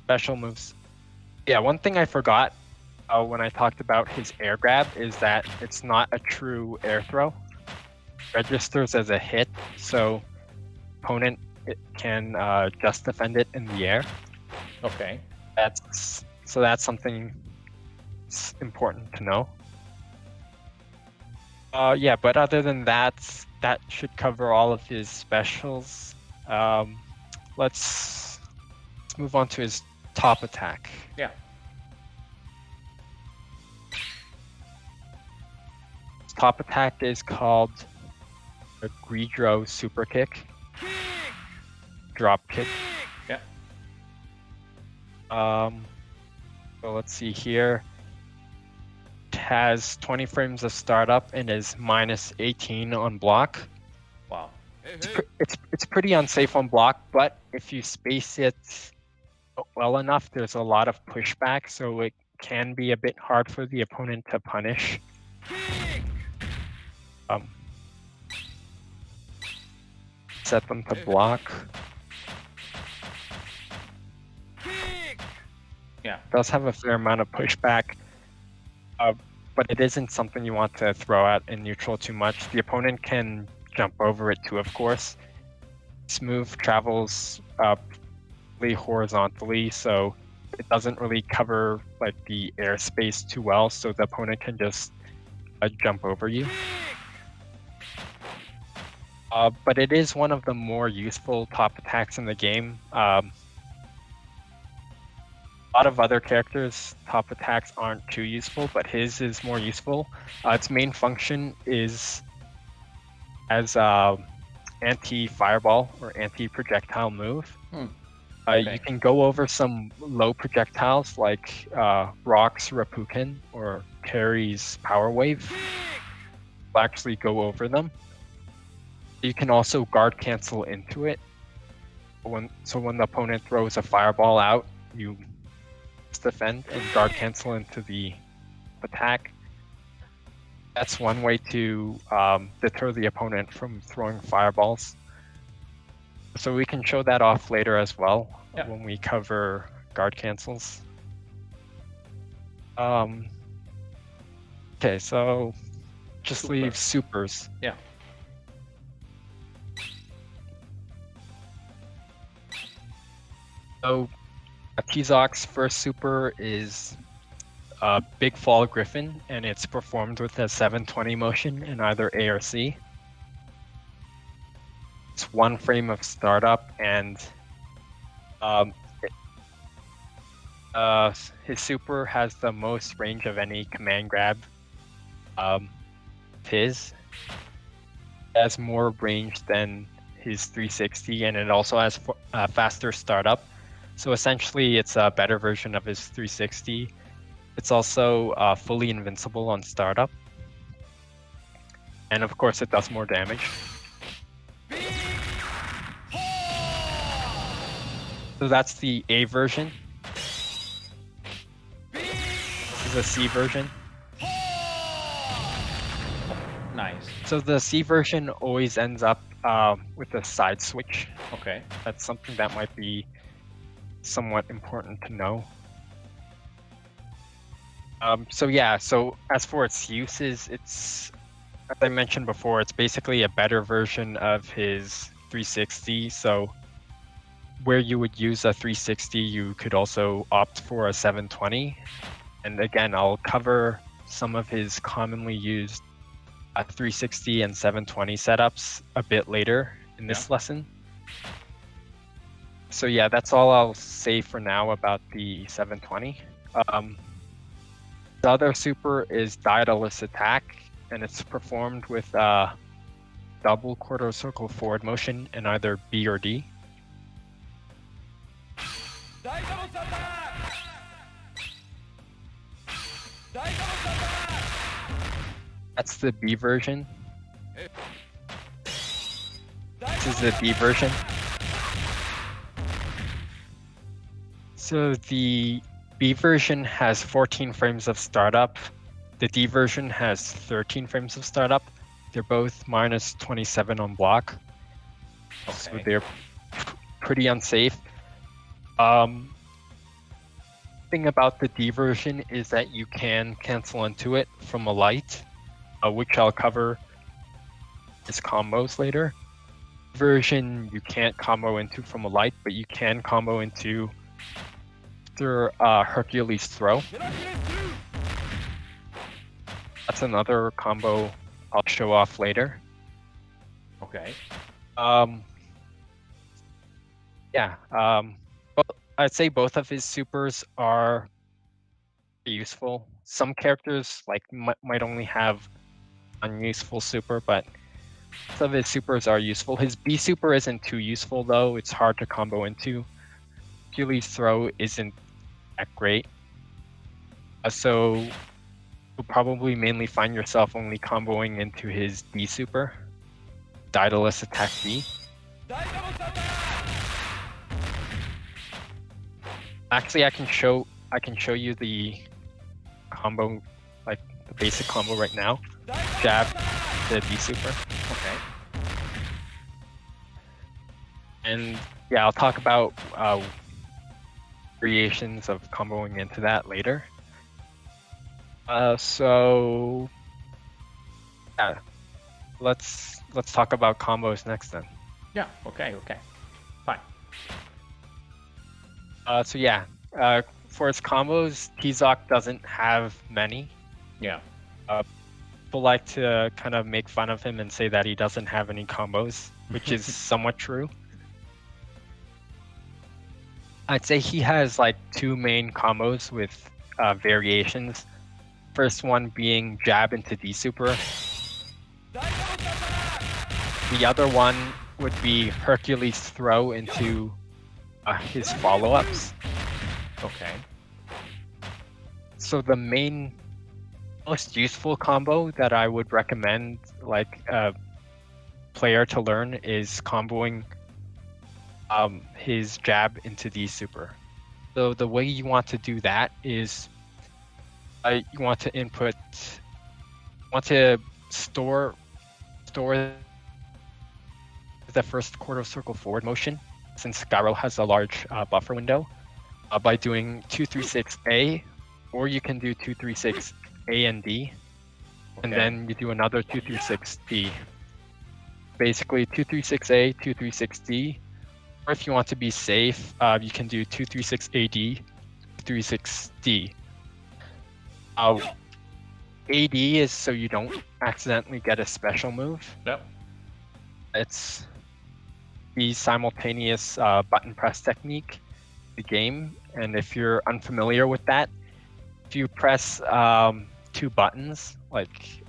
special moves. Yeah, one thing I forgot when I talked about his air grab is that it's not a true air throw. It registers as a hit, so opponent can just defend it in the air. Okay. That's something important to know. Yeah, but other than that, that should cover all of his specials. Let's move on to his top attack. Yeah. His top attack is called a Guidro Super Kick. Drop kick. Yeah. So let's see here. It has 20 frames of startup and is -18 on block. Wow. It's pretty unsafe on block, but if you space it well enough, there's a lot of pushback, so it can be a bit hard for the opponent to punish. Kick! Um, set them to block. Kick! Yeah. Does have a fair amount of pushback, but it isn't something you want to throw out in neutral too much. The opponent can jump over it too, of course. This move travels really horizontally, so it doesn't really cover like the airspace too well, so the opponent can just jump over you. But it is one of the more useful top attacks in the game. A lot of other characters' top attacks aren't too useful, but his is more useful. Its main function is as anti-fireball or anti-projectile move. Okay. You can go over some low projectiles like Rock's Rapukin or Terry's Power Wave. You'll actually go over them. You can also guard cancel into it. So when the opponent throws a fireball out, you defend and guard cancel into the attack. That's one way to deter the opponent from throwing fireballs. So we can show that off later as well when we cover guard cancels. Okay, so just leave supers. Yeah. So Tizoc's first super is Big Fall Griffin, and it's performed with a 720 motion in either A or C. It's 1 frame of startup, and his super has the most range of any command grab. His has more range than his 360, and it also has faster startup. So essentially, it's a better version of his 360. It's also fully invincible on startup. And of course, it does more damage. So that's the A version. This is a C version. Nice. So the C version always ends up with a side switch. Okay. That's something that might be somewhat important to know. So as for its uses, it's, as I mentioned before, it's basically a better version of his 360. So where you would use a 360, you could also opt for a 720. And again, I'll cover some of his commonly used 360 and 720 setups a bit later in this lesson. So yeah, that's all I'll say for now about the 720. The other super is Daedalus Attack, and it's performed with double quarter circle forward motion in either B or D. Daedalus attack! Daedalus attack! That's the B version. This is the D version. So the B version has 14 frames of startup. The D version has 13 frames of startup. They're both minus 27 on block. Okay. So they're pretty unsafe. Thing about the D version is that you can cancel into it from a light, which I'll cover as combos later. Version you can't combo into from a light, but you can combo into after Hercules throw. That's another combo I'll show off later. Okay. I'd say both of his supers are useful. Some characters might only have unuseful super, but some of his supers are useful. His B super isn't too useful though. It's hard to combo into. Hercules throw isn't that great. So you'll probably mainly find yourself only comboing into his D super. Daedalus Attack D. Actually, I can show you the combo, like the basic combo right now. Jab to D super. Okay. And yeah, I'll talk about variations of comboing into that later. So yeah, let's talk about combos next then. Yeah. Okay. Okay. Fine. So yeah, for its combos, Tizoc doesn't have many. Yeah. People like to kind of make fun of him and say that he doesn't have any combos, which is somewhat true. I'd say he has like two main combos with variations. First one being jab into D super. The other one would be Hercules throw into his follow-ups. Okay. So the most useful combo that I would recommend like a player to learn is comboing his jab into D super. So the way you want to do that is you want to store the first quarter circle forward motion, since GAROU has a large buffer window, by doing 236A, or you can do 236A and D, and Okay. then you do another 236D. Basically 236A, 236D, or if you want to be safe, you can do 236AD, 236D. AD is so you don't accidentally get a special move. Yep. It's the simultaneous button press technique, the game, and if you're unfamiliar with that, if you press two buttons, like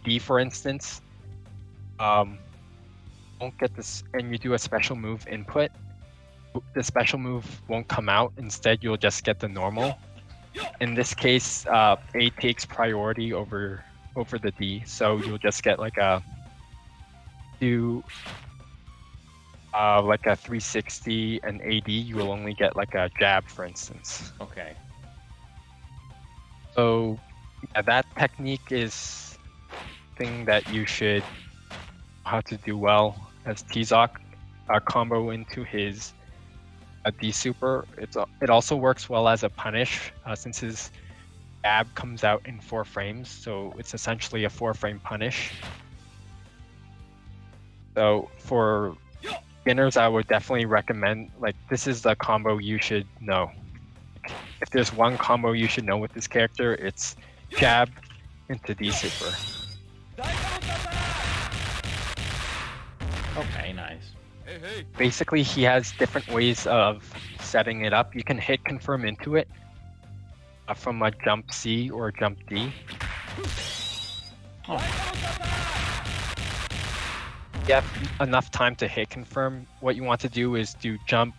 D for instance, won't get this, and you do a special move input, the special move won't come out. Instead, you'll just get the normal. In this case, A takes priority over the D, so you'll just get like a like a 360 and AD. You will only get like a jab, for instance. Okay. So yeah, that technique is thing that you should know how to do well as Tizoc combo into his D super. It also works well as a punish since his jab comes out in 4 frames, so it's essentially a 4-frame punish. So for beginners, I would definitely recommend, like, this is the combo you should know. If there's one combo you should know with this character, it's jab into D super. Okay. Nice. Hey, hey. Basically, he has different ways of setting it up. You can hit confirm into it from a jump C or jump D. You have enough time to hit confirm. What you want to do is do jump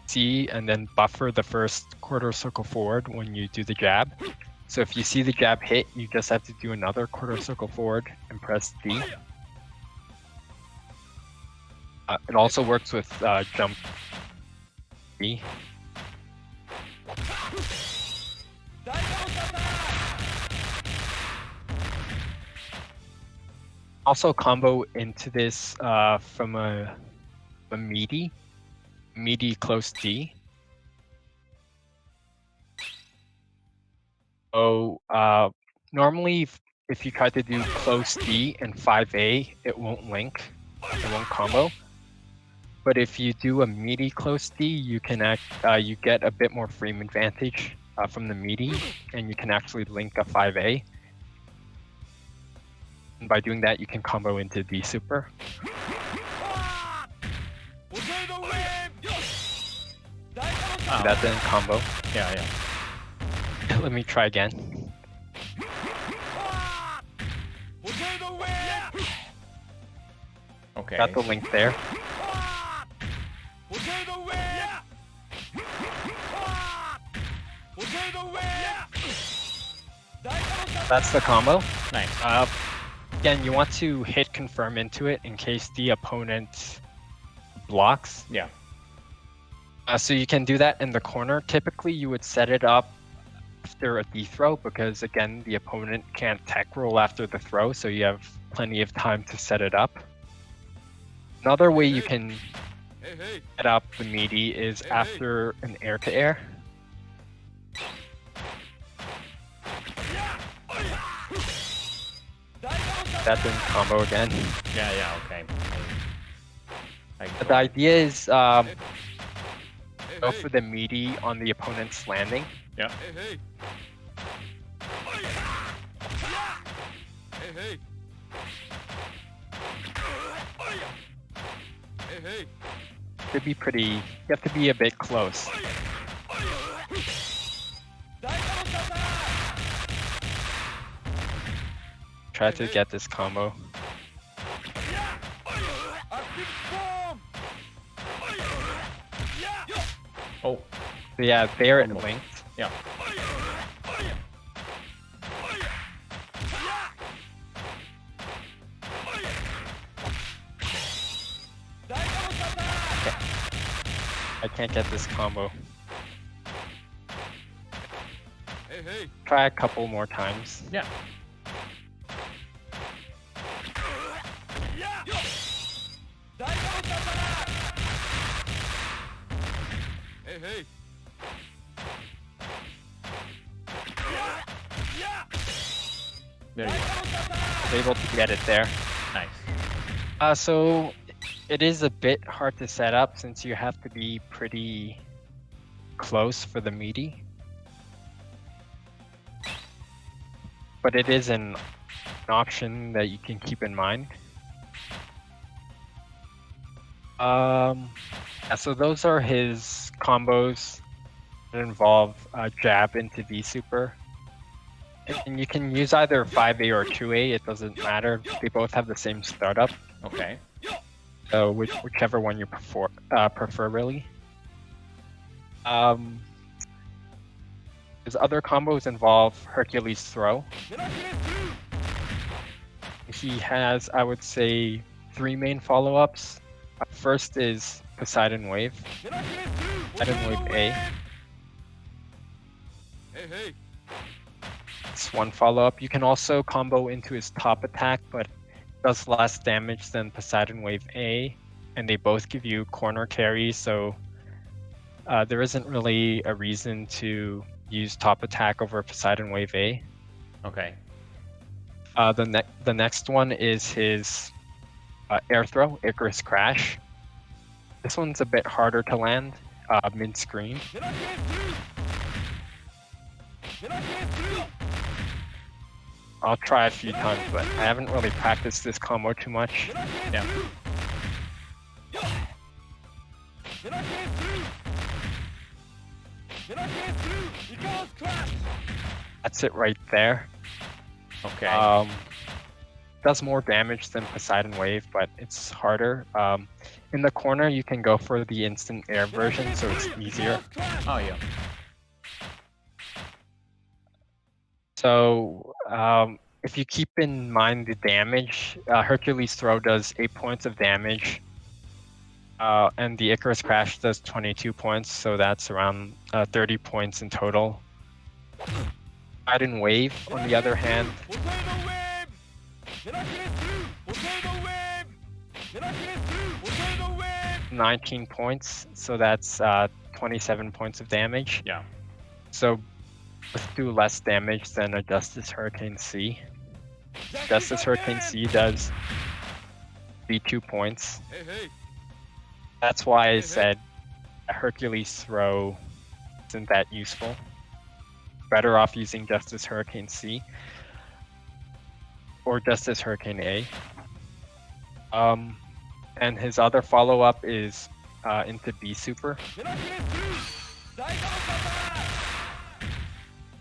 C and then buffer the first quarter circle forward when you do the jab. So if you see the jab hit, you just have to do another quarter circle forward and press D. It also works with jump D. Also combo into this from a meaty close D. So normally if you try to do close D and 5A, it won't link, it won't combo. But if you do a meaty close D, you can you get a bit more frame advantage from the meaty, and you can actually link a 5A. And by doing that, you can combo into D super. That didn't combo. Yeah. Let me try again. Okay. Got the link there. That's the combo. Nice. Again, you want to hit confirm into it in case the opponent blocks. Yeah. So you can do that in the corner. Typically, you would set it up after a D throw because, again, the opponent can't tech roll after the throw, so you have plenty of time to set it up. Another way you can Hey, hey. set up the meaty is after an air-to-air. That didn't combo again. Yeah, okay. But the idea is go Hey, for the meaty on the opponent's landing. Yeah. hey, hey. Hey, hey. Hey, hey. Could be pretty. You have to be a bit close. Try to get this combo. Oh, So yeah, there it linked. yeah. I can't get this combo. Hey, hey. Try a couple more times. Yeah. Hey, hey. There you go. Was able to get it there. Nice. So it is a bit hard to set up since you have to be pretty close for the meaty. But it is an option that you can keep in mind. Yeah, so those are his combos that involve jab into V super. And you can use either 5A or 2A, it doesn't matter. They both have the same startup. Okay. So whichever one you prefer really. His other combos involve Hercules throw. He has, I would say, 3 main follow-ups. First is Poseidon Wave. Poseidon Wave A. Hey, hey. It's one follow-up. You can also combo into his top attack, but does less damage than Poseidon Wave A, and they both give you corner carry, so there isn't really a reason to use top attack over Poseidon Wave A. Okay. The next one is his air throw, Icarus Crash. This one's a bit harder to land mid-screen. I'll try a few times, but I haven't really practiced this combo too much. Yeah. That's it right there. Okay. Does more damage than Poseidon Wave, but it's harder. In the corner, you can go for the instant air version, so it's easier. Oh, yeah. So if you keep in mind the damage, Hercules Throw does 8 points of damage, and the Icarus Crash does 22 points, so that's around 30 points in total. Poseidon Wave, on the other hand, 19 points, so that's 27 points of damage. Yeah. So let's do less damage than a Justice Hurricane C. Justice Hurricane C does 32 points. That's why I said a Hercules Throw isn't that useful. Better off using Justice Hurricane C or Justice Hurricane A. And his other follow-up is into B Super.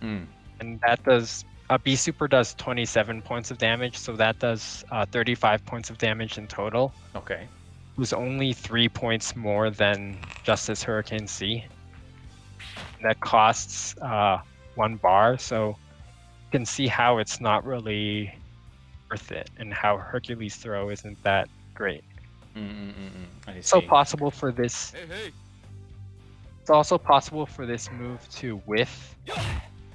And that does, B Super does 27 points of damage, so that does 35 points of damage in total. Okay. It was only 3 points more than Justice Hurricane C. That costs 1 bar, so you can see how it's not really worth it and how Hercules Throw isn't that great. I see. So possible for this It's also possible for this move to whiff.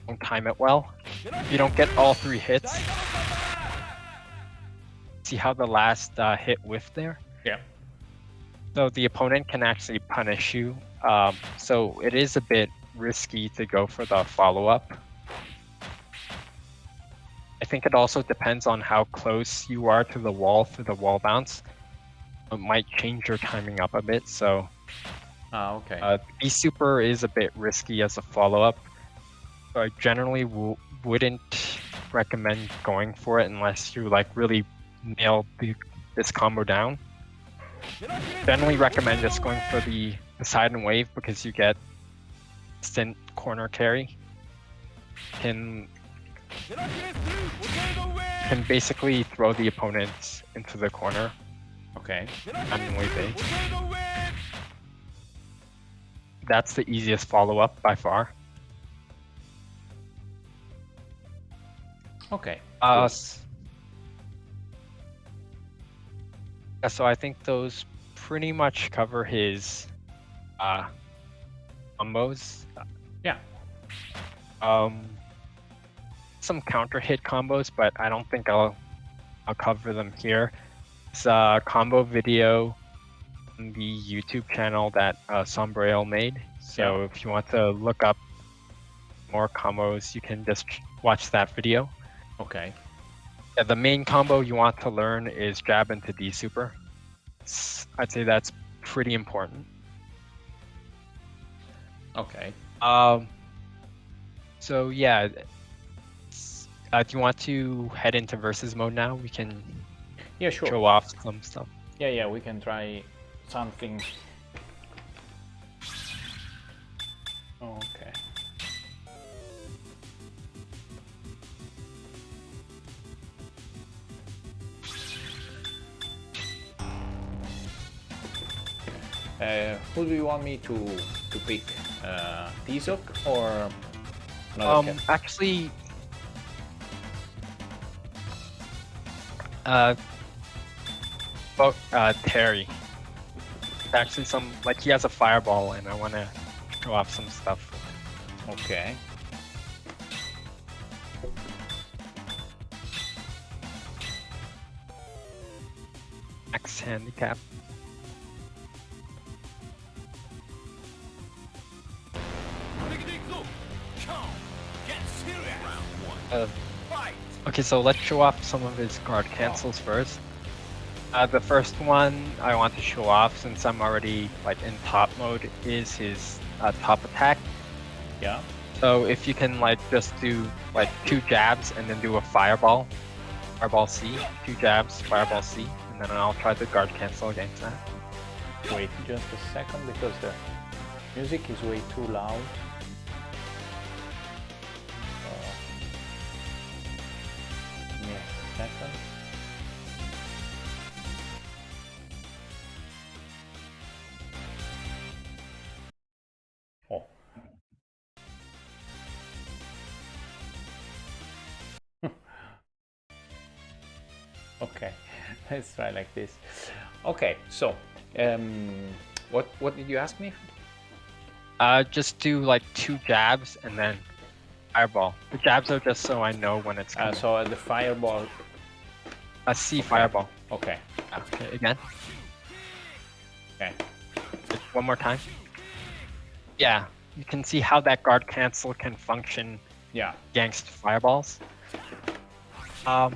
Don't time it well. If you don't get all 3 hits, see how the last hit whiffed there? Yeah. So the opponent can actually punish you. So it is a bit risky to go for the follow-up. I think it also depends on how close you are to the wall for the wall bounce. It might change your timing up a bit, so okay. B super is a bit risky as a follow-up. So I generally wouldn't recommend going for it unless you like really nail this combo down. Generally recommend just going for the side and wave because you get instant corner carry. Can basically throw the opponent into the corner. Okay. And wave A. That's the easiest follow-up by far. Okay. Yeah, so I think those pretty much cover his combos. Yeah. Some counter hit combos, but I don't think I'll cover them here. It's a combo video on the YouTube channel that Sombrero made. So if you want to look up more combos, you can just watch that video. Okay. Yeah, the main combo you want to learn is jab into D super. I'd say that's pretty important. Okay. So yeah, do you want to head into versus mode now? We can sure. show off some stuff. Yeah, we can try something. Okay. Who do you want me to pick? Tizoc or another cat? Actually, Terry. Actually, he has a fireball, and I want to show off some stuff. Okay. Max handicap. Okay, so let's show off some of his guard cancels first. The first one I want to show off, since I'm already in top mode, is his top attack. Yeah. So if you can just do 2 jabs and then do a fireball C, 2 jabs, fireball C, and then I'll try to guard cancel against that. Wait just a second because the music is way too loud. Second. Oh. Okay, let's try like this. Okay, so what did you ask me? Just do 2 jabs and then fireball. The jabs are just so I know when it's coming. So the fireball. C fireball. Okay. Okay, again. Okay. One more time. Yeah, you can see how that guard cancel can function. Yeah. Against fireballs. Or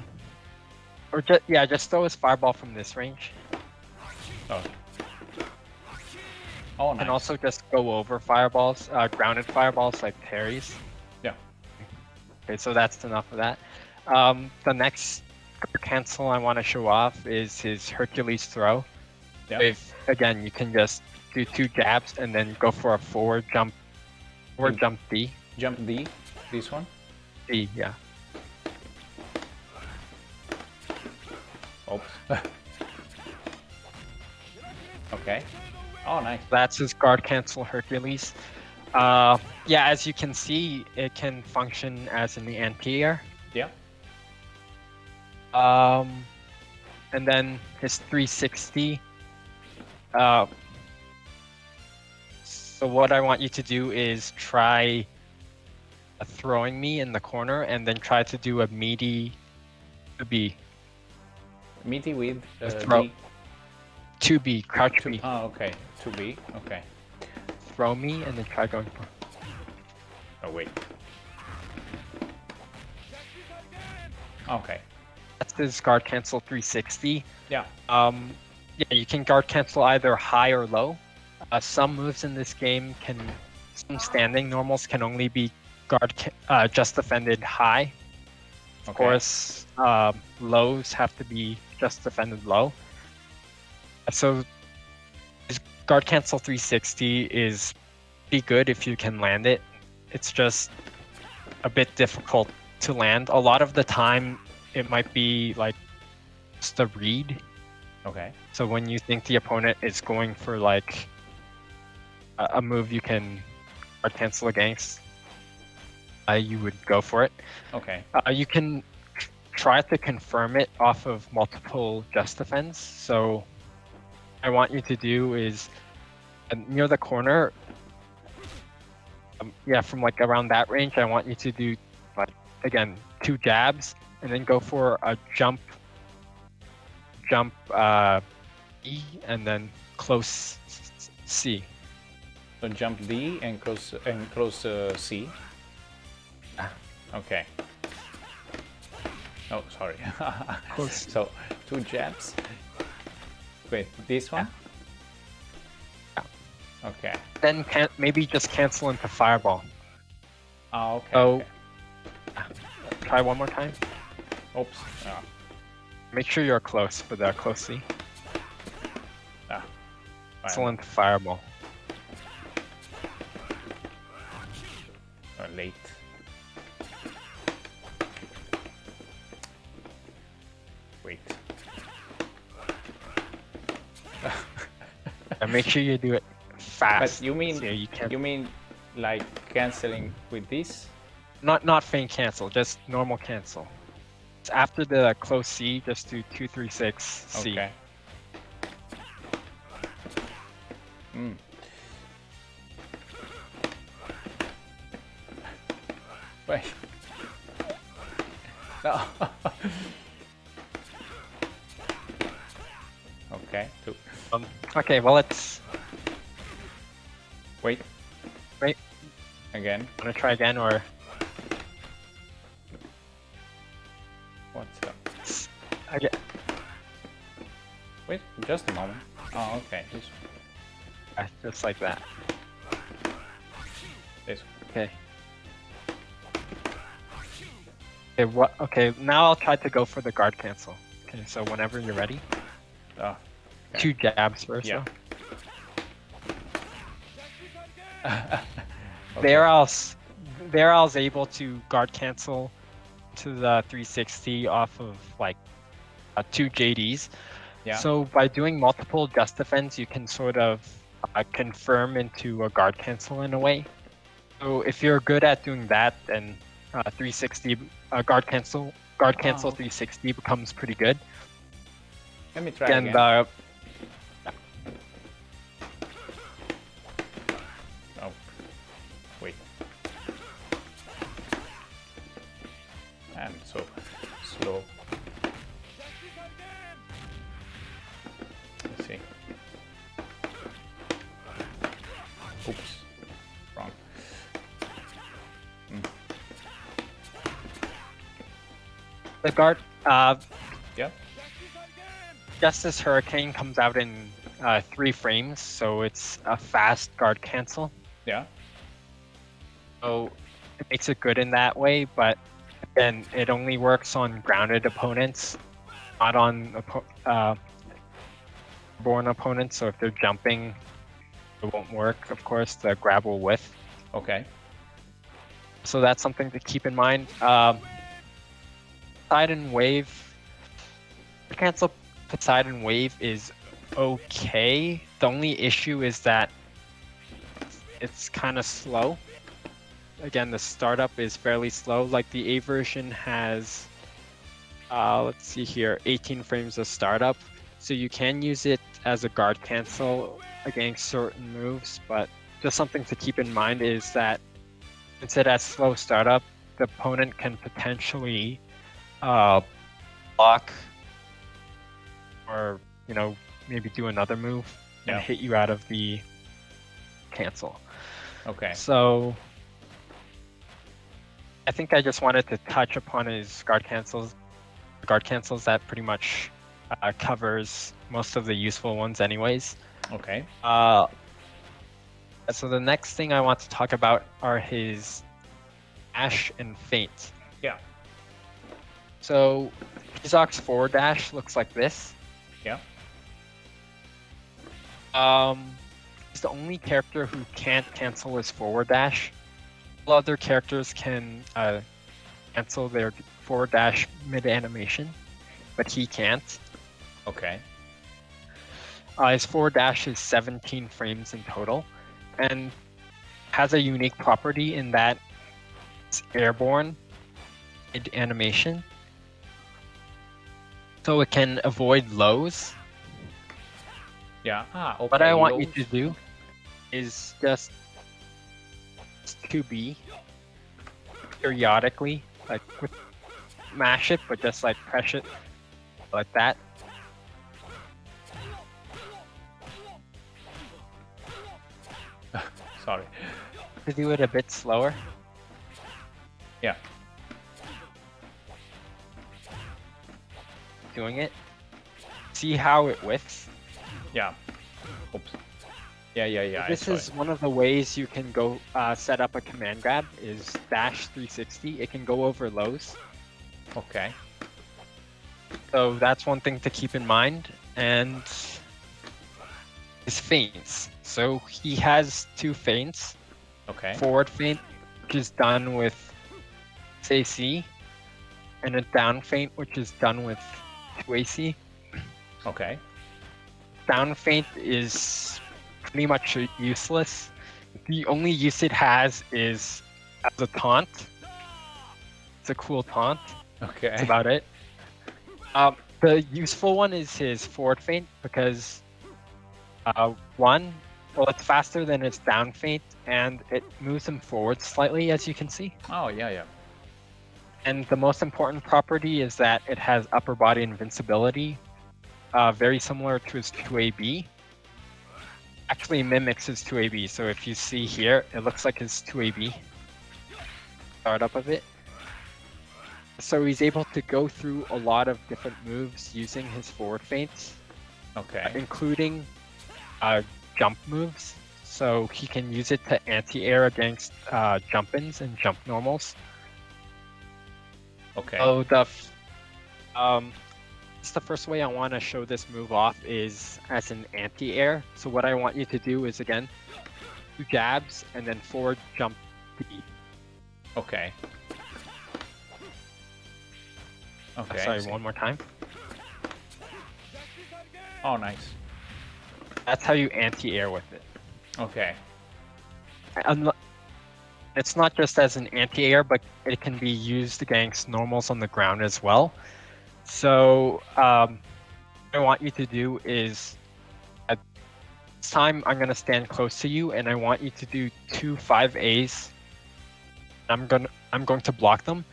just throw his fireball from this range. Oh. Oh, nice. And also just go over fireballs, grounded fireballs like parries. Yeah. Okay, so that's enough of that. The next cancel I want to show off is his Hercules throw. Yeah. If again you can just do 2 jabs and then go for a forward jump D. Jump D, this one? D, yeah. Oops. Okay. Oh, nice. That's his guard cancel Hercules. Yeah, as you can see, it can function as an anti-air. Yeah. And then his 360. So what I want you to do is try throwing me in the corner and then try to do a meaty B. Meaty with throw. B. 2B, crouch B. Oh, okay. 2B. Okay. Throw me and then try going for. Oh, wait. Okay. That's his guard cancel 360. Yeah. Yeah, you can guard cancel either high or low. Some moves in this game some standing normals can only be just defended high. Of course, lows have to be just defended low. So his guard cancel 360 is be good if you can land it. It's just a bit difficult to land. A lot of the time, it might be like just a read. Okay. So when you think the opponent is going for like a move you can guard cancel against, you would go for it. Okay. You can try to confirm it off of multiple just defense. So what I want you to do is near the corner, from like around that range, I want you to do like, again, 2 jabs and then go for a jump E and then close C. So jump D and close C. Okay. Oh, sorry. Close. So 2 jabs. Wait, this one? Yeah. Okay. Then maybe just cancel into fireball. Oh, okay. So Okay. try one more time. Oops. Oh. Make sure you're close for the close C. Ah. Cancel into fireball. Late. Wait. And make sure you do it fast. But you mean so you can't. you mean like canceling with this? Not feint cancel, just normal cancel. It's after the close C, just do 2, 3, 6 C. Okay. Mm. Wait. No. Okay. 2. Okay, well let's Wait. Wait. Again. wanna try again or What's up? again. Wait, just a moment. Oh, okay. This Just like that. this. Okay. Okay, now I'll try to go for the guard cancel. Okay, so whenever you're ready. Oh. 2 jabs first. Yeah. Okay. Okay. There I was able to guard cancel to the 360 off of like 2 JDs. Yeah. So by doing multiple just defense, you can sort of confirm into a guard cancel in a way. So if you're good at doing that, then 360 guard cancel 360 becomes pretty good. Let me try And again. Oh, wait. I'm so slow. Let's see. Oops. Wrong. the guard, Yep. Justice Hurricane comes out in 3 frames, so it's a fast guard cancel. Yeah. So it makes it good in that way, but then it only works on grounded opponents, not on born opponents. So if they're jumping, it won't work. Of course, the grab will whiff. Okay. So that's something to keep in mind. Poseidon Wave, cancel Poseidon Wave is okay. The only issue is that it's kind of slow. Again, the startup is fairly slow. Like the A version has, let's see here, 18 frames of startup. So you can use it as a guard cancel against certain moves, but just something to keep in mind is that since it has slow startup, the opponent can potentially block or, you know, maybe do another move and Yeah. hit you out of the cancel. Okay. So I think I just wanted to touch upon his guard cancels. Guard cancels that pretty much covers most of the useful ones anyways. Okay. So the next thing I want to talk about are his dash and feint. Yeah. So Tizoc's forward dash looks like this. Yeah. He's the only character who can't cancel his forward dash. All other characters can cancel their forward dash mid-animation, but he can't. Okay. His forward dash is 17 frames in total, and has a unique property in that it's airborne mid-animation. So it can avoid lows. Yeah. Okay. What I want you to do is just 2B periodically, like mash it, but just like press it like that. Sorry. To do it a bit slower. Yeah. Doing it. See how it whiffs? Yeah. Oops. Yeah. This is one of the ways you can go set up a command grab is dash 360. It can go over lows. Okay. So that's one thing to keep in mind. And his feints. So he has 2 feints. Okay. Forward feint, which is done with AC, and a down feint, which is done with 2AC. Okay. Down feint is pretty much useless. The only use it has is as a taunt. It's a cool taunt. Okay. That's about it. The useful one is his forward feint because it's faster than its down feint and it moves him forward slightly, as you can see. Oh, yeah. And the most important property is that it has upper body invincibility, very similar to his 2AB. Actually mimics his 2AB, so if you see here, it looks like his 2AB startup of it. So he's able to go through a lot of different moves using his forward feints, Okay. including jump moves. So he can use it to anti-air against jump-ins and jump normals. Okay. So it's the first way I want to show this move off is as an anti-air. So what I want you to do is, again, 2 jabs and then forward jump B. Okay. Okay. Sorry, I see. one more time. Oh, nice. That's how you anti-air with it. Okay. It's not just as an anti-air, but it can be used against normals on the ground as well. So what I want you to do is, at this time, I'm going to stand close to you, and I want you to do 2 5As. I'm going to block them.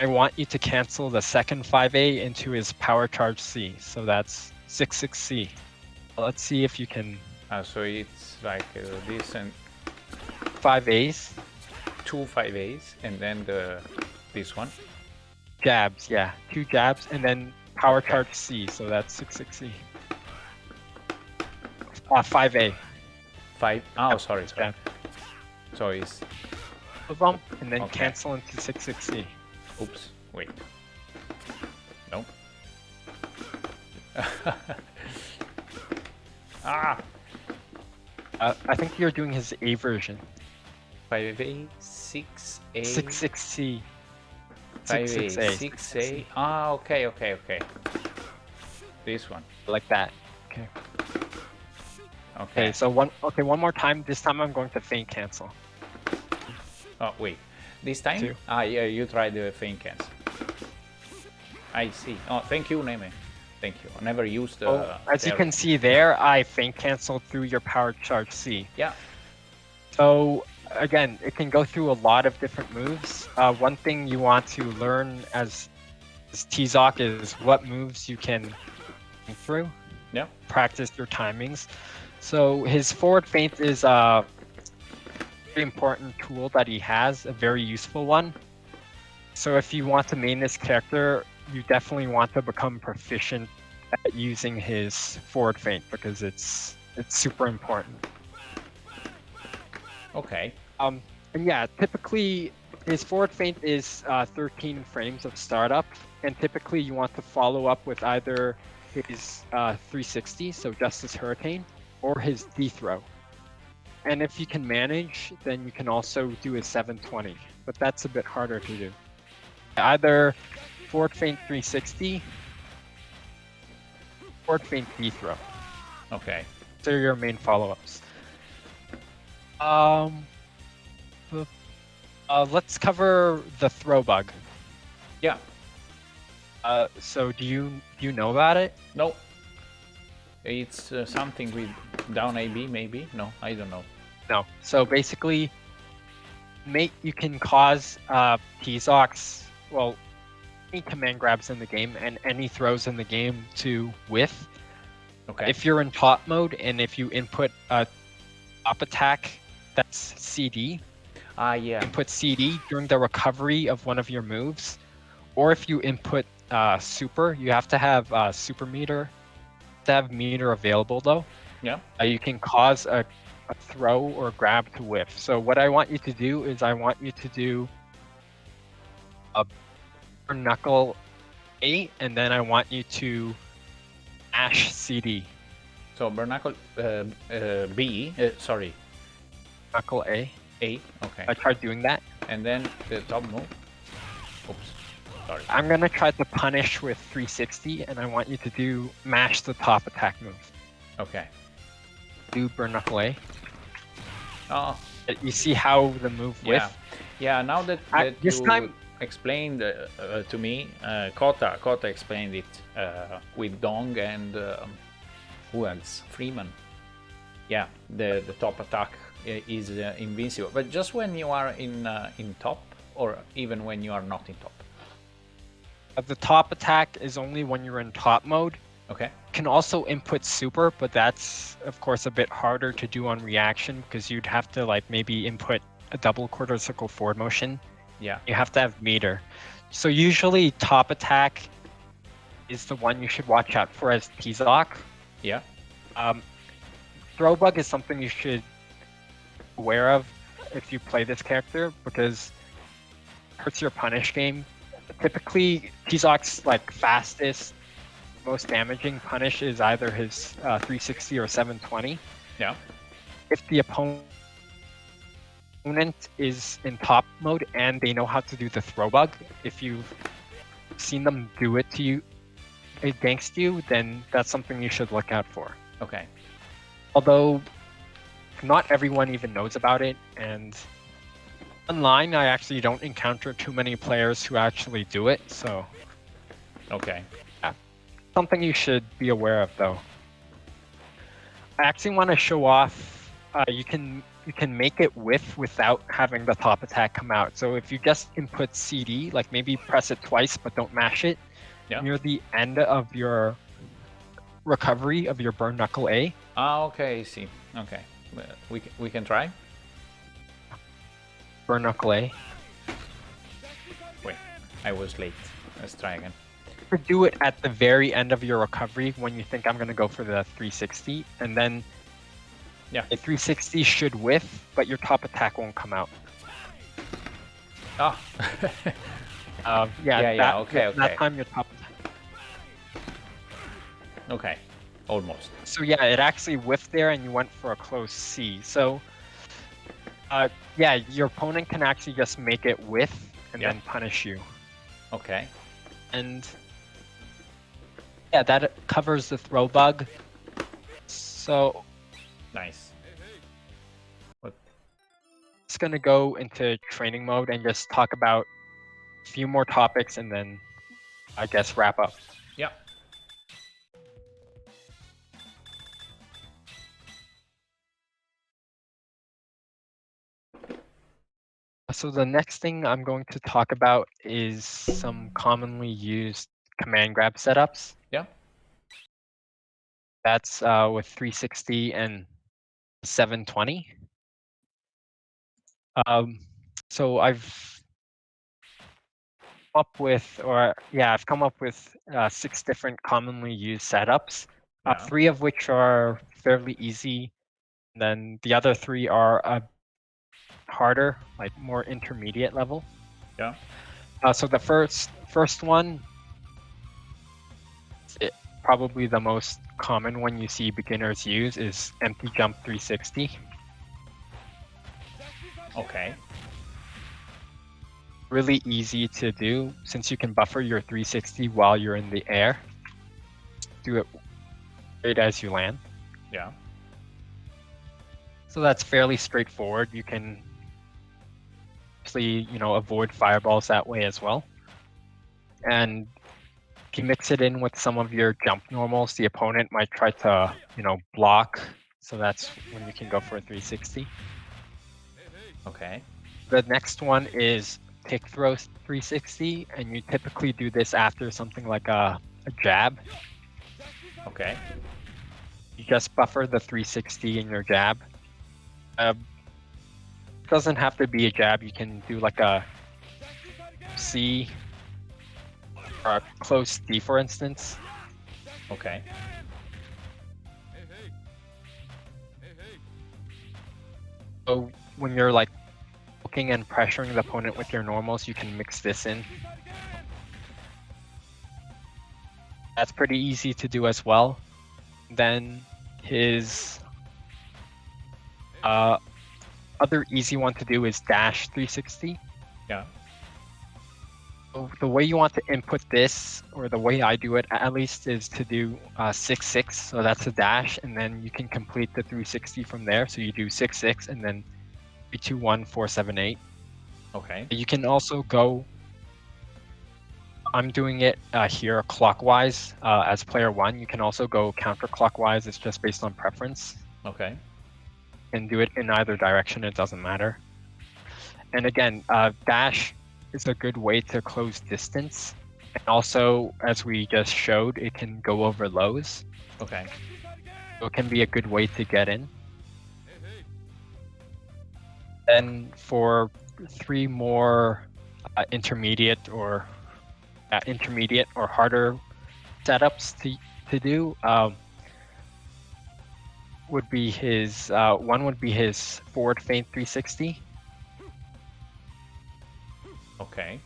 I want you to cancel the second 5A into his power charge C. So that's 6-6C. Let's see if you can. So it's like this and 5As. 2 5As and then this one. Jabs, yeah. 2 jabs and then power Okay. charge C. So that's 6-6C. 5A. 5. Oh, sorry. Jab. So it's. Of them, and then Okay. cancel into 6-6C. Oops. Wait. No. Ah. I think you're doing his A version. 5A, 6A. 6-6C. 5A, 6-6A. 6A. Ah, okay. This one. Like that. Okay. Okay. So one more time. This time I'm going to feint cancel. Oh, wait. This time? 2. Ah, yeah, you tried the feint cancel. I see. Oh, thank you, Neme. Thank you. I never used As you can see there, I feint canceled through your power charge C. Yeah. So again, it can go through a lot of different moves. One thing you want to learn as Tizoc is what moves you can think through. Yeah. Practice your timings. So his forward feint is a very important tool that he has, a very useful one. So if you want to main this character, you definitely want to become proficient at using his forward feint because it's super important. Okay. And yeah, typically his forward feint is 13 frames of startup, and typically you want to follow up with either his 360, so Justice Hurricane, or his D-throw. And if you can manage, then you can also do his 720, but that's a bit harder to do. Either forward feint 360, forward feint D-throw. Okay. So your main follow-ups. Let's cover the throw bug. Yeah. So do you know about it? No. It's something with down AB, maybe? No, I don't know. No. So basically, you can cause Tizocs, well, any command grabs in the game and any throws in the game to whiff. Okay. If you're in top mode and if you input a top attack that's CD, Yeah. input CD during the recovery of one of your moves, or if you input super, you have to have super meter. To have meter available though. Yeah. You can cause a throw or grab to whiff. So what I want you to do is I want you to do a knuckle A, and then I want you to mash CD. So Bernacle B, sorry, Knuckle A. A, okay. I tried doing that. And then the top move. Oops, sorry. I'm gonna try to punish with 360, and I want you to do mash the top attack move. Okay. Do burn knuckle A. Oh, You see how the move yeah. whiff? Yeah, now that, This you time- explained to me, Kota explained it with Dong and who else? Freeman. Yeah, the top attack is invincible, but just when you are in top, or even when you are not in top. The top attack is only when you're in top mode. Okay. You can also input super, but that's of course a bit harder to do on reaction because you'd have to like maybe input a double quarter circle forward motion. Yeah. You have to have meter. So usually top attack is the one you should watch out for as Tizoc. Yeah. Throw bug is something you should be aware of if you play this character because it hurts your punish game. Typically, Tizoc's like fastest, most damaging punish is either his 360 or 720. Yeah. If the opponent is in top mode and they know how to do the throw bug, if you've seen them do it to you against you, then that's something you should look out for. Okay. Although not everyone even knows about it, and online I actually don't encounter too many players who actually do it, so Okay. something you should be aware of though. I actually want to show off you can make it whiff without having the top attack come out. So if you just input CD, like maybe press it twice but don't mash it, Yeah. near the end of your recovery of your burn knuckle A. Okay, I see. Okay. We can try? Burn knuckle A. Wait, I was late. Let's try again. Do it at the very end of your recovery when you think I'm going to go for the 360, and then Yeah. the 360 should whiff, but your top attack won't come out. Ah. Yeah, Yeah, okay. That time your top attack. Okay. Almost. So yeah, it actually whiffed there, and you went for a close C. So, yeah, your opponent can actually just make it whiff and Yeah. then punish you. Okay. And yeah, that covers the throw bug. So Nice. What? it's gonna go into training mode and just talk about a few more topics, and then I guess wrap up. Yeah. So the next thing I'm going to talk about is some commonly used command grab setups. Yeah. That's with 360 and 720. So I've come up with 6 different commonly used setups. Yeah. 3 of which are fairly easy. And then the other 3 are harder, like more intermediate level. Yeah. So the first one, probably the most common one you see beginners use, is empty jump 360. Okay. Really easy to do since you can buffer your 360 while you're in the air. Do it right as you land. Yeah. So that's fairly straightforward. You can actually, avoid fireballs that way as well. And if you mix it in with some of your jump normals, the opponent might try to, block. So that's when you can go for a 360. Okay. The next one is pick throw 360, and you typically do this after something like a jab. Okay. You just buffer the 360 in your jab. It doesn't have to be a jab. You can do like a C or a close D, for instance. Okay. So when you're like looking and pressuring the opponent with your normals, you can mix this in. That's pretty easy to do as well. Then his other easy one to do is dash 360. Yeah. So the way you want to input this, or the way I do it at least, is to do 6-6. So that's a dash, and then you can complete the 360 from there. So you do 6-6 and then 3-2-1 4-7-8. Okay. You can also go. I'm doing it here clockwise as player 1. You can also go counterclockwise. It's just based on preference. Okay. And do it in either direction. It doesn't matter. And again, dash is a good way to close distance. And also, as we just showed, it can go over lows. Okay. So it can be a good way to get in. Then for 3 more intermediate or harder setups to do, would be his one would be his forward feint 360. Okay.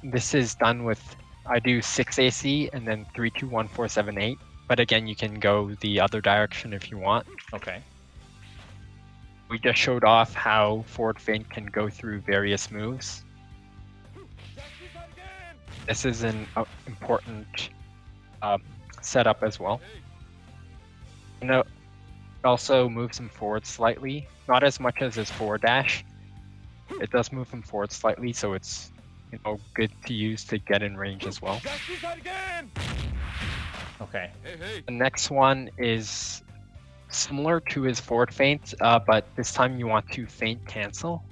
This is done with, I do 6 AC and then 3-2-1 4-7-8. But again, you can go the other direction if you want. Okay. We just showed off how forward feint can go through various moves. This is an important setup as well. It also moves him forward slightly, not as much as his forward dash. It does move him forward slightly, so it's good to use to get in range as well. Okay. The next one is similar to his forward feint, but this time you want to feint cancel.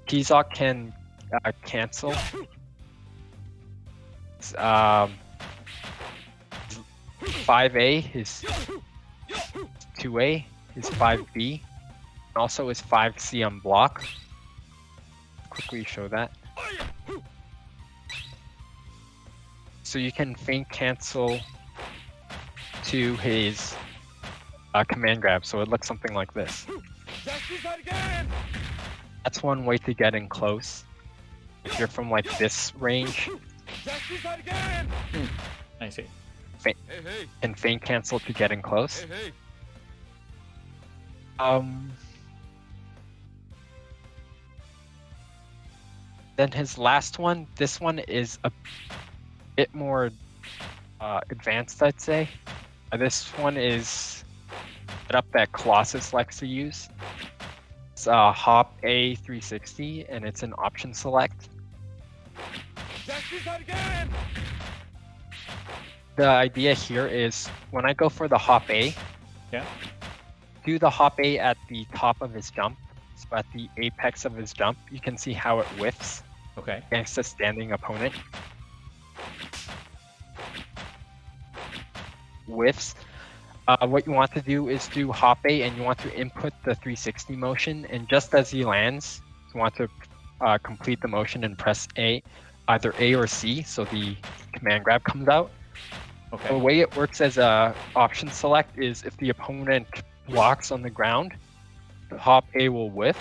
Tizoc can cancel 5A, his 2A, his 5B, and also his 5C on block. Quickly show that. So you can feint cancel to his command grab, so it looks something like this. That's one way to get in close. If you're from like this range, I see. And feint cancel to get in close. Then his last one, this one is a bit more advanced, I'd say. This one is set up that Colossus likes to use. It's hop A 360, and it's an option select. The idea here is when I go for the hop A, Yeah. do the hop A at the top of his jump. at the apex of his jump, you can see how it whiffs Okay. against a standing opponent. Whiffs. What you want to do is do hop A, and you want to input the 360 motion, and just as he lands, you want to complete the motion and press A, either A or C, so the command grab comes out. Okay. The way it works as a option select is if the opponent blocks on the ground, the hop A will whiff,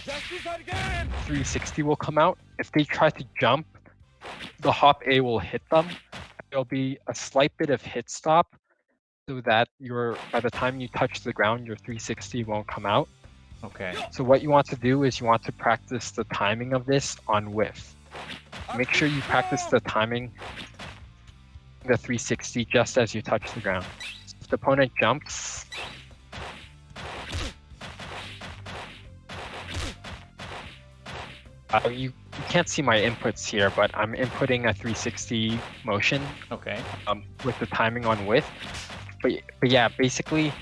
360 will come out. If they try to jump, the hop A will hit them. There'll be a slight bit of hit stop, so that by the time you touch the ground, your 360 won't come out. Okay. So what you want to do is you want to practice the timing of this on whiff. Make sure you practice the timing, the 360, just as you touch the ground. If the opponent jumps, you can't see my inputs here, but I'm inputting a 360 motion Okay. with the timing on whiff. But yeah, basically,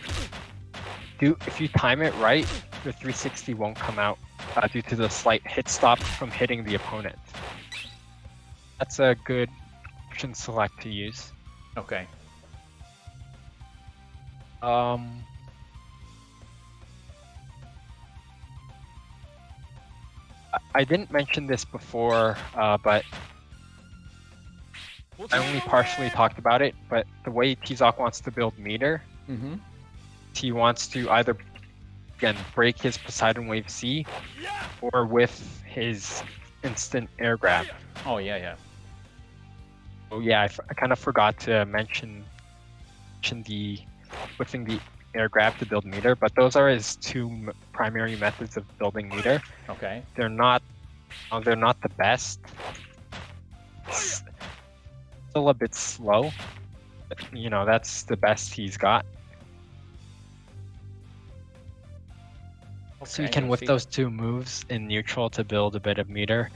if you time it right, the 360 won't come out due to the slight hit stop from hitting the opponent. That's a good option select to use. Okay. I didn't mention this before, but I only partially talked about it. But the way Tizoc wants to build meter, Mm-hmm. he wants to either, again, break his Poseidon Wave C or with his instant air grab. Oh, yeah. Oh yeah, I kind of forgot to mention the whiffing the air grab to build meter, but those are his two primary methods of building meter. Okay. They're not the best. It's still a bit slow, but, that's the best he's got. So you Okay, can I whiff see. those two moves in neutral to build a bit of meter.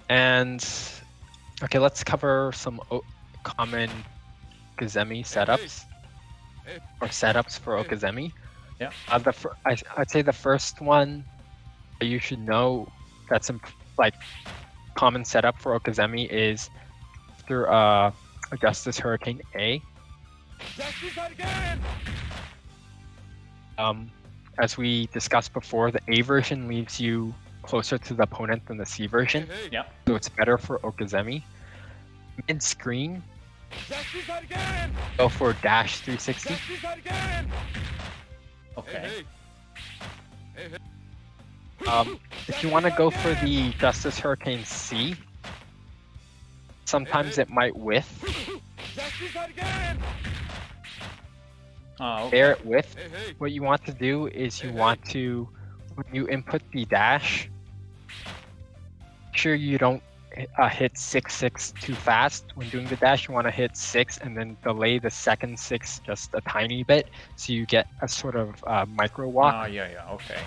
And okay, let's cover some common okizeme setups, or setups for okizeme. Yeah. I'd say the first one that you should know that's common setup for okizeme is after a Justice Hurricane A. As we discussed before, the A version leaves you closer to the opponent than the C version, Yeah. so it's better for okizeme. Mid-screen, go for dash 360. Okay. If you want to go for the Justice Hurricane C, sometimes it might whiff. Oh, okay. There it whiff. What you want to do is you want to, when you input the dash, make sure you don't hit 6 too fast. When doing the dash, you want to hit 6 and then delay the second 6 just a tiny bit, so you get a sort of micro walk. Oh, yeah. Okay.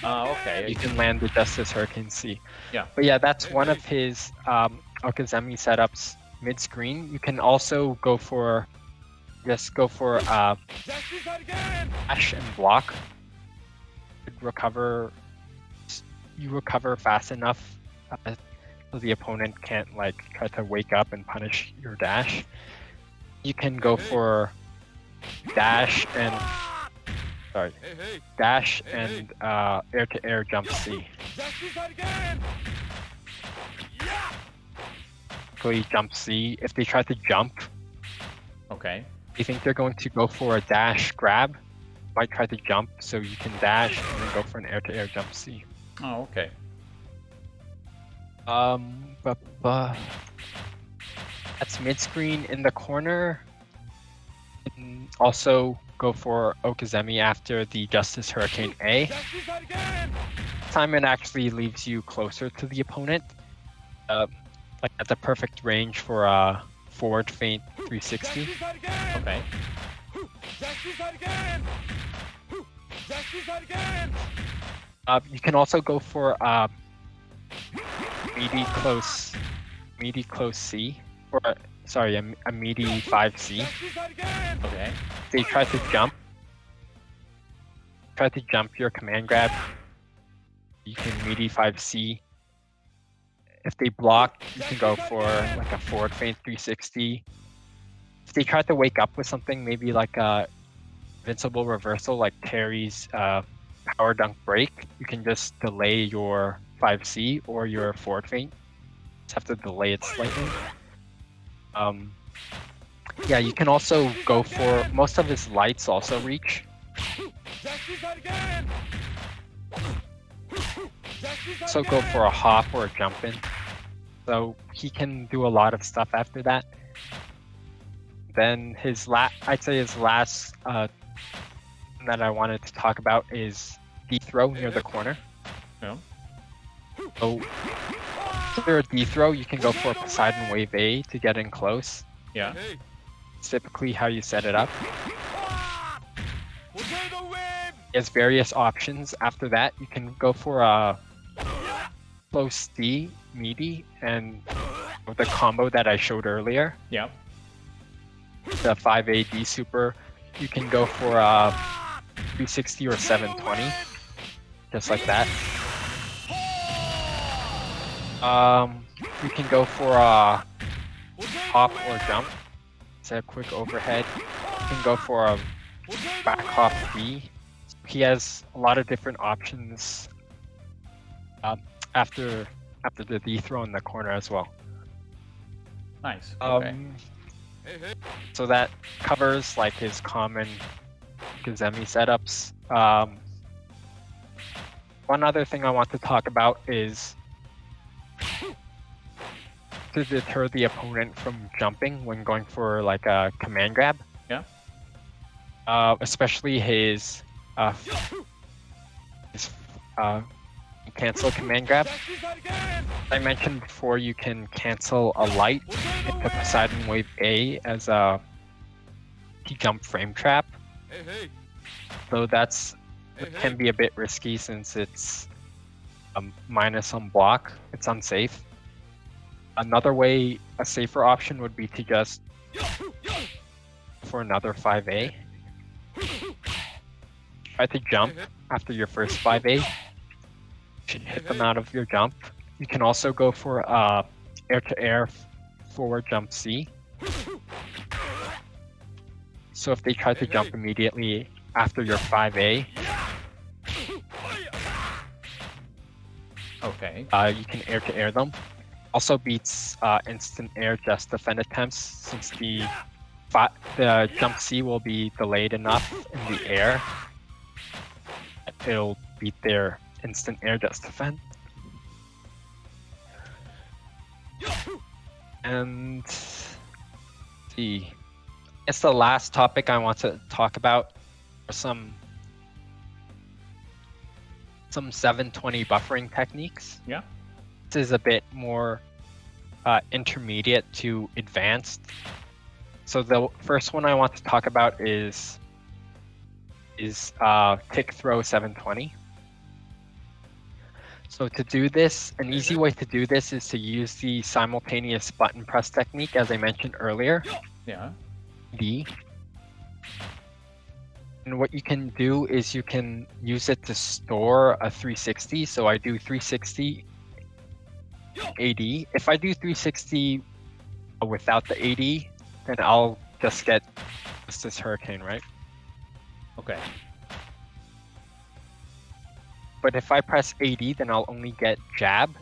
Okay. You can land the Justice Hurricane C. Yeah. But yeah, that's one of his okizeme setups mid-screen. You can also go for dash and block. You recover fast enough so the opponent can't try to wake up and punish your dash. You can go for dash and air-to-air jump C. Basically jump C. If they try to jump, Okay. you think they're going to go for a dash grab, might try to jump, so you can dash and then go for an air-to-air jump C. Oh, okay. That's mid-screen. In the corner, you can also go for okizeme after the Justice Hurricane A. This time it actually leaves you closer to the opponent, at the perfect range for a forward feint 360. Okay. You can also go for meaty close C, or sorry, a meaty 5C. Okay. If they try to jump your command grab, you can meaty 5C. If they block, you can go for like a forward feint 360. If they try to wake up with something, maybe like a invincible reversal like Terry's power dunk break, you can just delay your 5C or your forward feint. Just have to delay it slightly. Yeah, you can also go for most of his lights also reach. So go for a hop or a jump in. So he can do a lot of stuff after that. Then I'd say his last that I wanted to talk about is D-throw near the corner. Yeah. So after a D-throw, you can go for a Poseidon Wave A to get in close. Yeah. It's typically how you set it up. There's various options. After that, you can go for a close D, meaty, and with the combo that I showed earlier, Yeah. the 5A D super, you can go for a 360 or 720, just like that. You can go for a hop or jump. It's a quick overhead. You can go for a back hop D. He has a lot of different options after the D throw in the corner as well. Nice. Okay. So that covers like his common okizeme setups. One other thing I want to talk about is to deter the opponent from jumping when going for like a command grab. Yeah. Especially his cancel command grab. As I mentioned before, you can cancel a light into Poseidon Wave A as a T-jump frame trap. So it can be a bit risky since it's minus on block. It's unsafe. Another way, a safer option would be to just for another 5A. Try to jump after your first 5A. You should hit them out of your jump. You can also go for air-to-air forward jump C. So if they try to jump immediately after your 5A, Okay. you can air-to-air them. Also beats instant air just defend attempts since the jump C will be delayed enough in the air. It'll beat their instant air just defend. And I guess the last topic I want to talk about are some 720 buffering techniques. Yeah. This is a bit more intermediate to advanced. So the first one I want to talk about is tick throw 720. So to do this, an easy way to do this is to use the simultaneous button press technique, as I mentioned earlier. Yeah. D. And what you can do is you can use it to store a 360. So I do 360 AD. If I do 360 without the AD, then I'll just get this hurricane, right? Okay. But if I press AD, then I'll only get jab.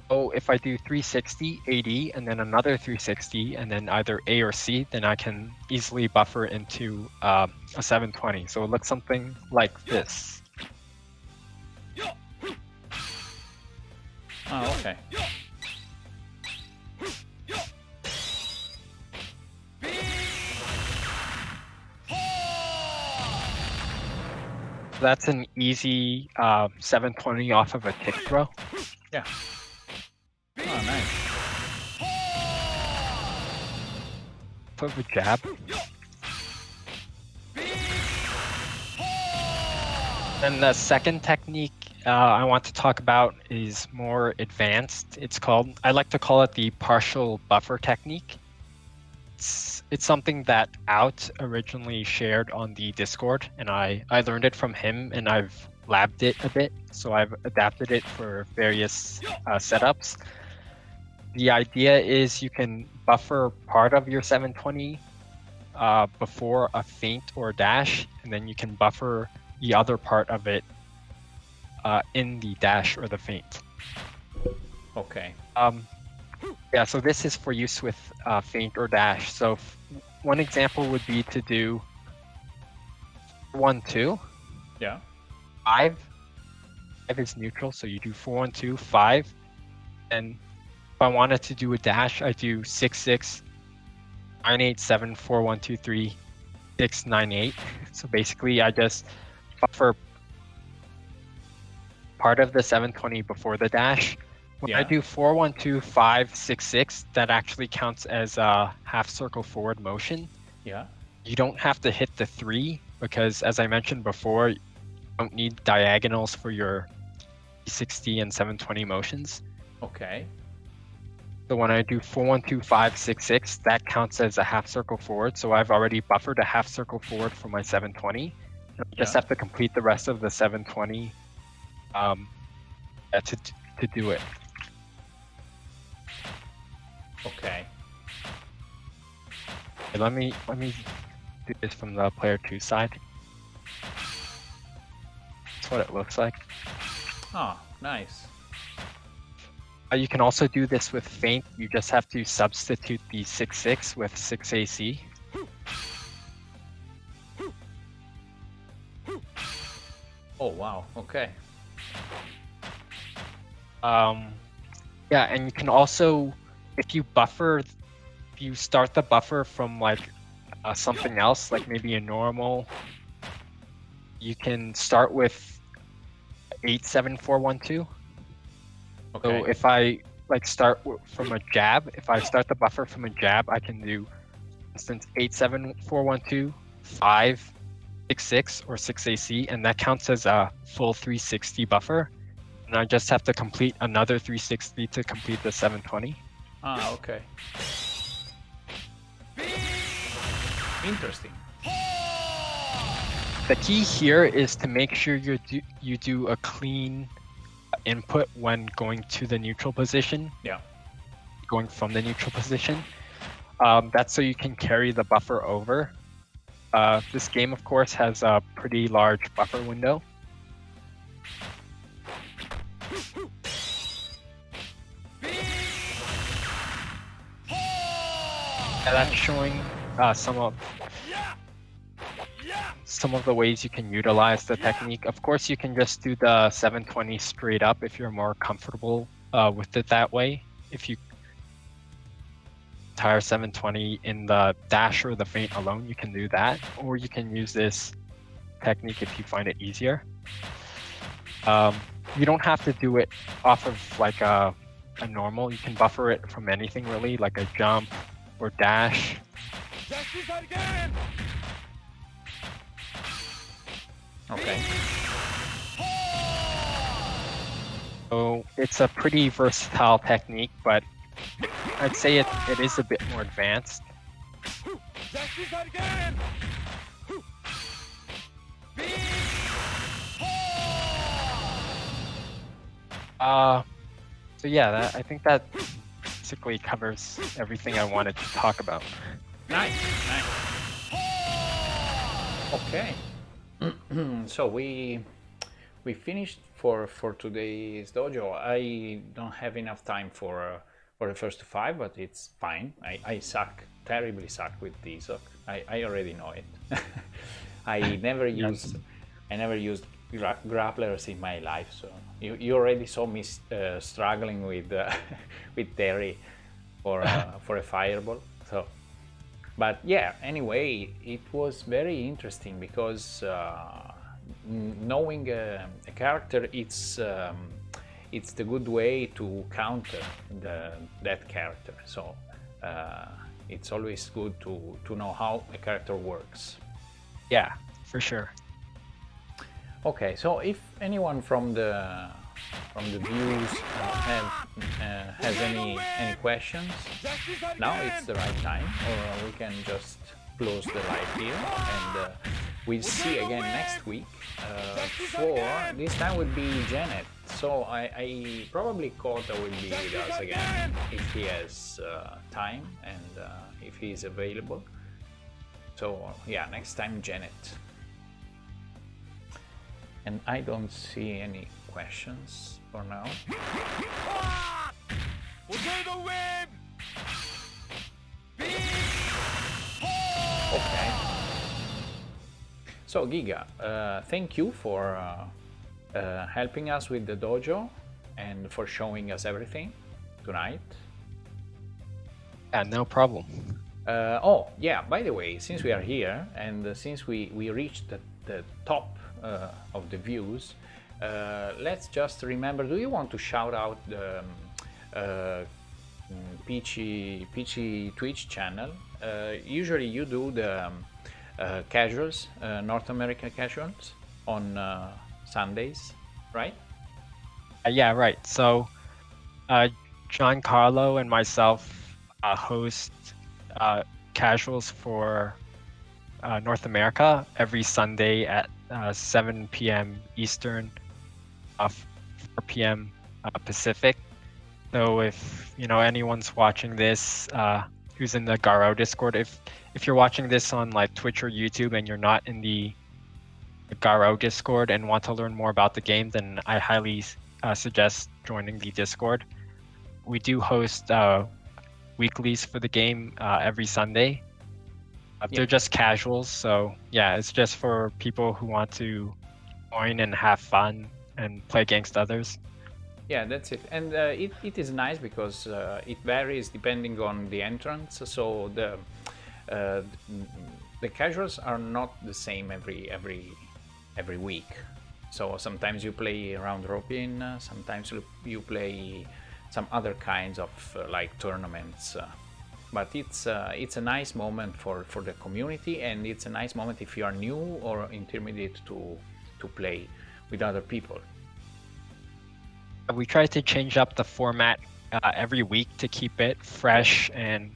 So if I do 360 AD and then another 360 and then either A or C, then I can easily buffer into a 720. So it looks something like this. Oh, okay. That's an easy 720 off of a tick throw. Yeah. Oh, nice. Put a jab. Then the second technique I want to talk about is more advanced. I like to call it the partial buffer technique. It's something that Out originally shared on the Discord, and I learned it from him, and I've labbed it a bit, so I've adapted it for various setups. The idea is you can buffer part of your 720 before a feint or dash, and then you can buffer the other part of it in the dash or the feint. Okay. Yeah, so this is for use with feint or dash. So one example would be to do 1-2. Yeah. 5. 5 is neutral, so you do 4-1-2, 5. And if I wanted to do a dash, I do 6-6, 9-8, 7, 4-1-2, 3, 6, 9-8. So basically, I just buffer part of the 720 before the dash. When I do 4-1-2, 5, 6, 6, that actually counts as a half circle forward motion. Yeah. You don't have to hit the 3 because, as I mentioned before, you don't need diagonals for your 60 and 720 motions. Okay. So when I do 4-1-2, 5, 6, 6, that counts as a half circle forward. So I've already buffered a half circle forward for my 720. I just have to complete the rest of the 720 to do it. Okay. Let me do this from the player 2 side. That's what it looks like. Oh, nice. You can also do this with feint. You just have to substitute the 6-6 with 6AC. Oh, wow. Okay. Yeah, and you can also, if you start the buffer from like something else, like maybe a normal, you can start with 8-7-4-1-2. Okay. So if I start from a jab, if I start the buffer from a jab, I can do, for instance, 8-7-4-1-2, 5, 6-6, or 6AC, and that counts as a full 360 buffer. And I just have to complete another 360 to complete the 720. Ah, okay. Interesting. The key here is to make sure you do a clean input when going to the neutral position. Yeah. Going from the neutral position. That's so you can carry the buffer over. This game, of course, has a pretty large buffer window. And that's showing some of the ways you can utilize the technique. Of course, you can just do the 720 straight up if you're more comfortable with it that way. If you entire 720 in the dash or the feint alone, you can do that. Or you can use this technique if you find it easier. You don't have to do it off of like a normal. You can buffer it from anything really, like a jump or dash. Okay. So it's a pretty versatile technique, but I'd say it is a bit more advanced. So yeah, I think that basically covers everything I wanted to talk about. Nice. Okay. So we finished for today's dojo. I don't have enough time for the first 5, but it's fine. I terribly suck with Tizoc. I already know it. I never used grapplers in my life, so you already saw me struggling with with Terry for a fireball. So, but yeah, anyway, it was very interesting because knowing a character, it's the good way to counter that character. So it's always good to know how a character works. Yeah, for sure. Okay, so if anyone from the views has any questions, now it's the right time, or we can just close the live here, and we'll see again next week. For this time would be Janet. So I probably Kota will be with us again if he has time and if he is available. So yeah, next time Janet. And I don't see any questions for now. Okay. So Giga, thank you for helping us with the dojo and for showing us everything tonight. Yeah, no problem. Oh yeah, by the way, since we are here and since we reached the top of the views, let's just remember, do you want to shout out the Peachy Twitch channel? Usually you do the casuals, North American casuals on Sundays, right? Yeah, right. So Giancarlo and myself host casuals for North America every Sunday at 7 p.m. Eastern, 4 p.m. Pacific. So if anyone's watching this who's in the GAROU Discord, if you're watching this on like Twitch or YouTube and you're not in the GAROU Discord and want to learn more about the game, then I highly suggest joining the Discord. We do host weeklies for the game every Sunday. They're just casuals, so yeah, it's just for people who want to join and have fun and play against others. Yeah, that's it. And it is nice because it varies depending on the entrance. So the casuals are not the same every week. So sometimes you play round robin, sometimes you play some other kinds of like tournaments. But it's a nice moment for the community, and it's a nice moment if you are new or intermediate to play with other people. We try to change up the format every week to keep it fresh and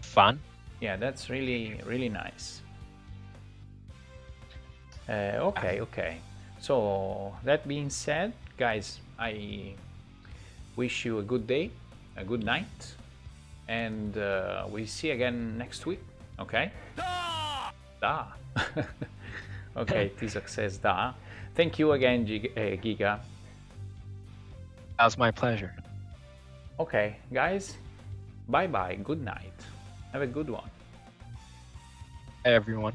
fun. Yeah, that's really nice. Okay. So that being said, guys, I wish you a good day, a good night, and we'll see again next week. Okay? Da. Okay, Tizoc says da. Thank you again, Giga. That was my pleasure. Okay, guys, bye bye. Good night. Have a good one. Hey, everyone.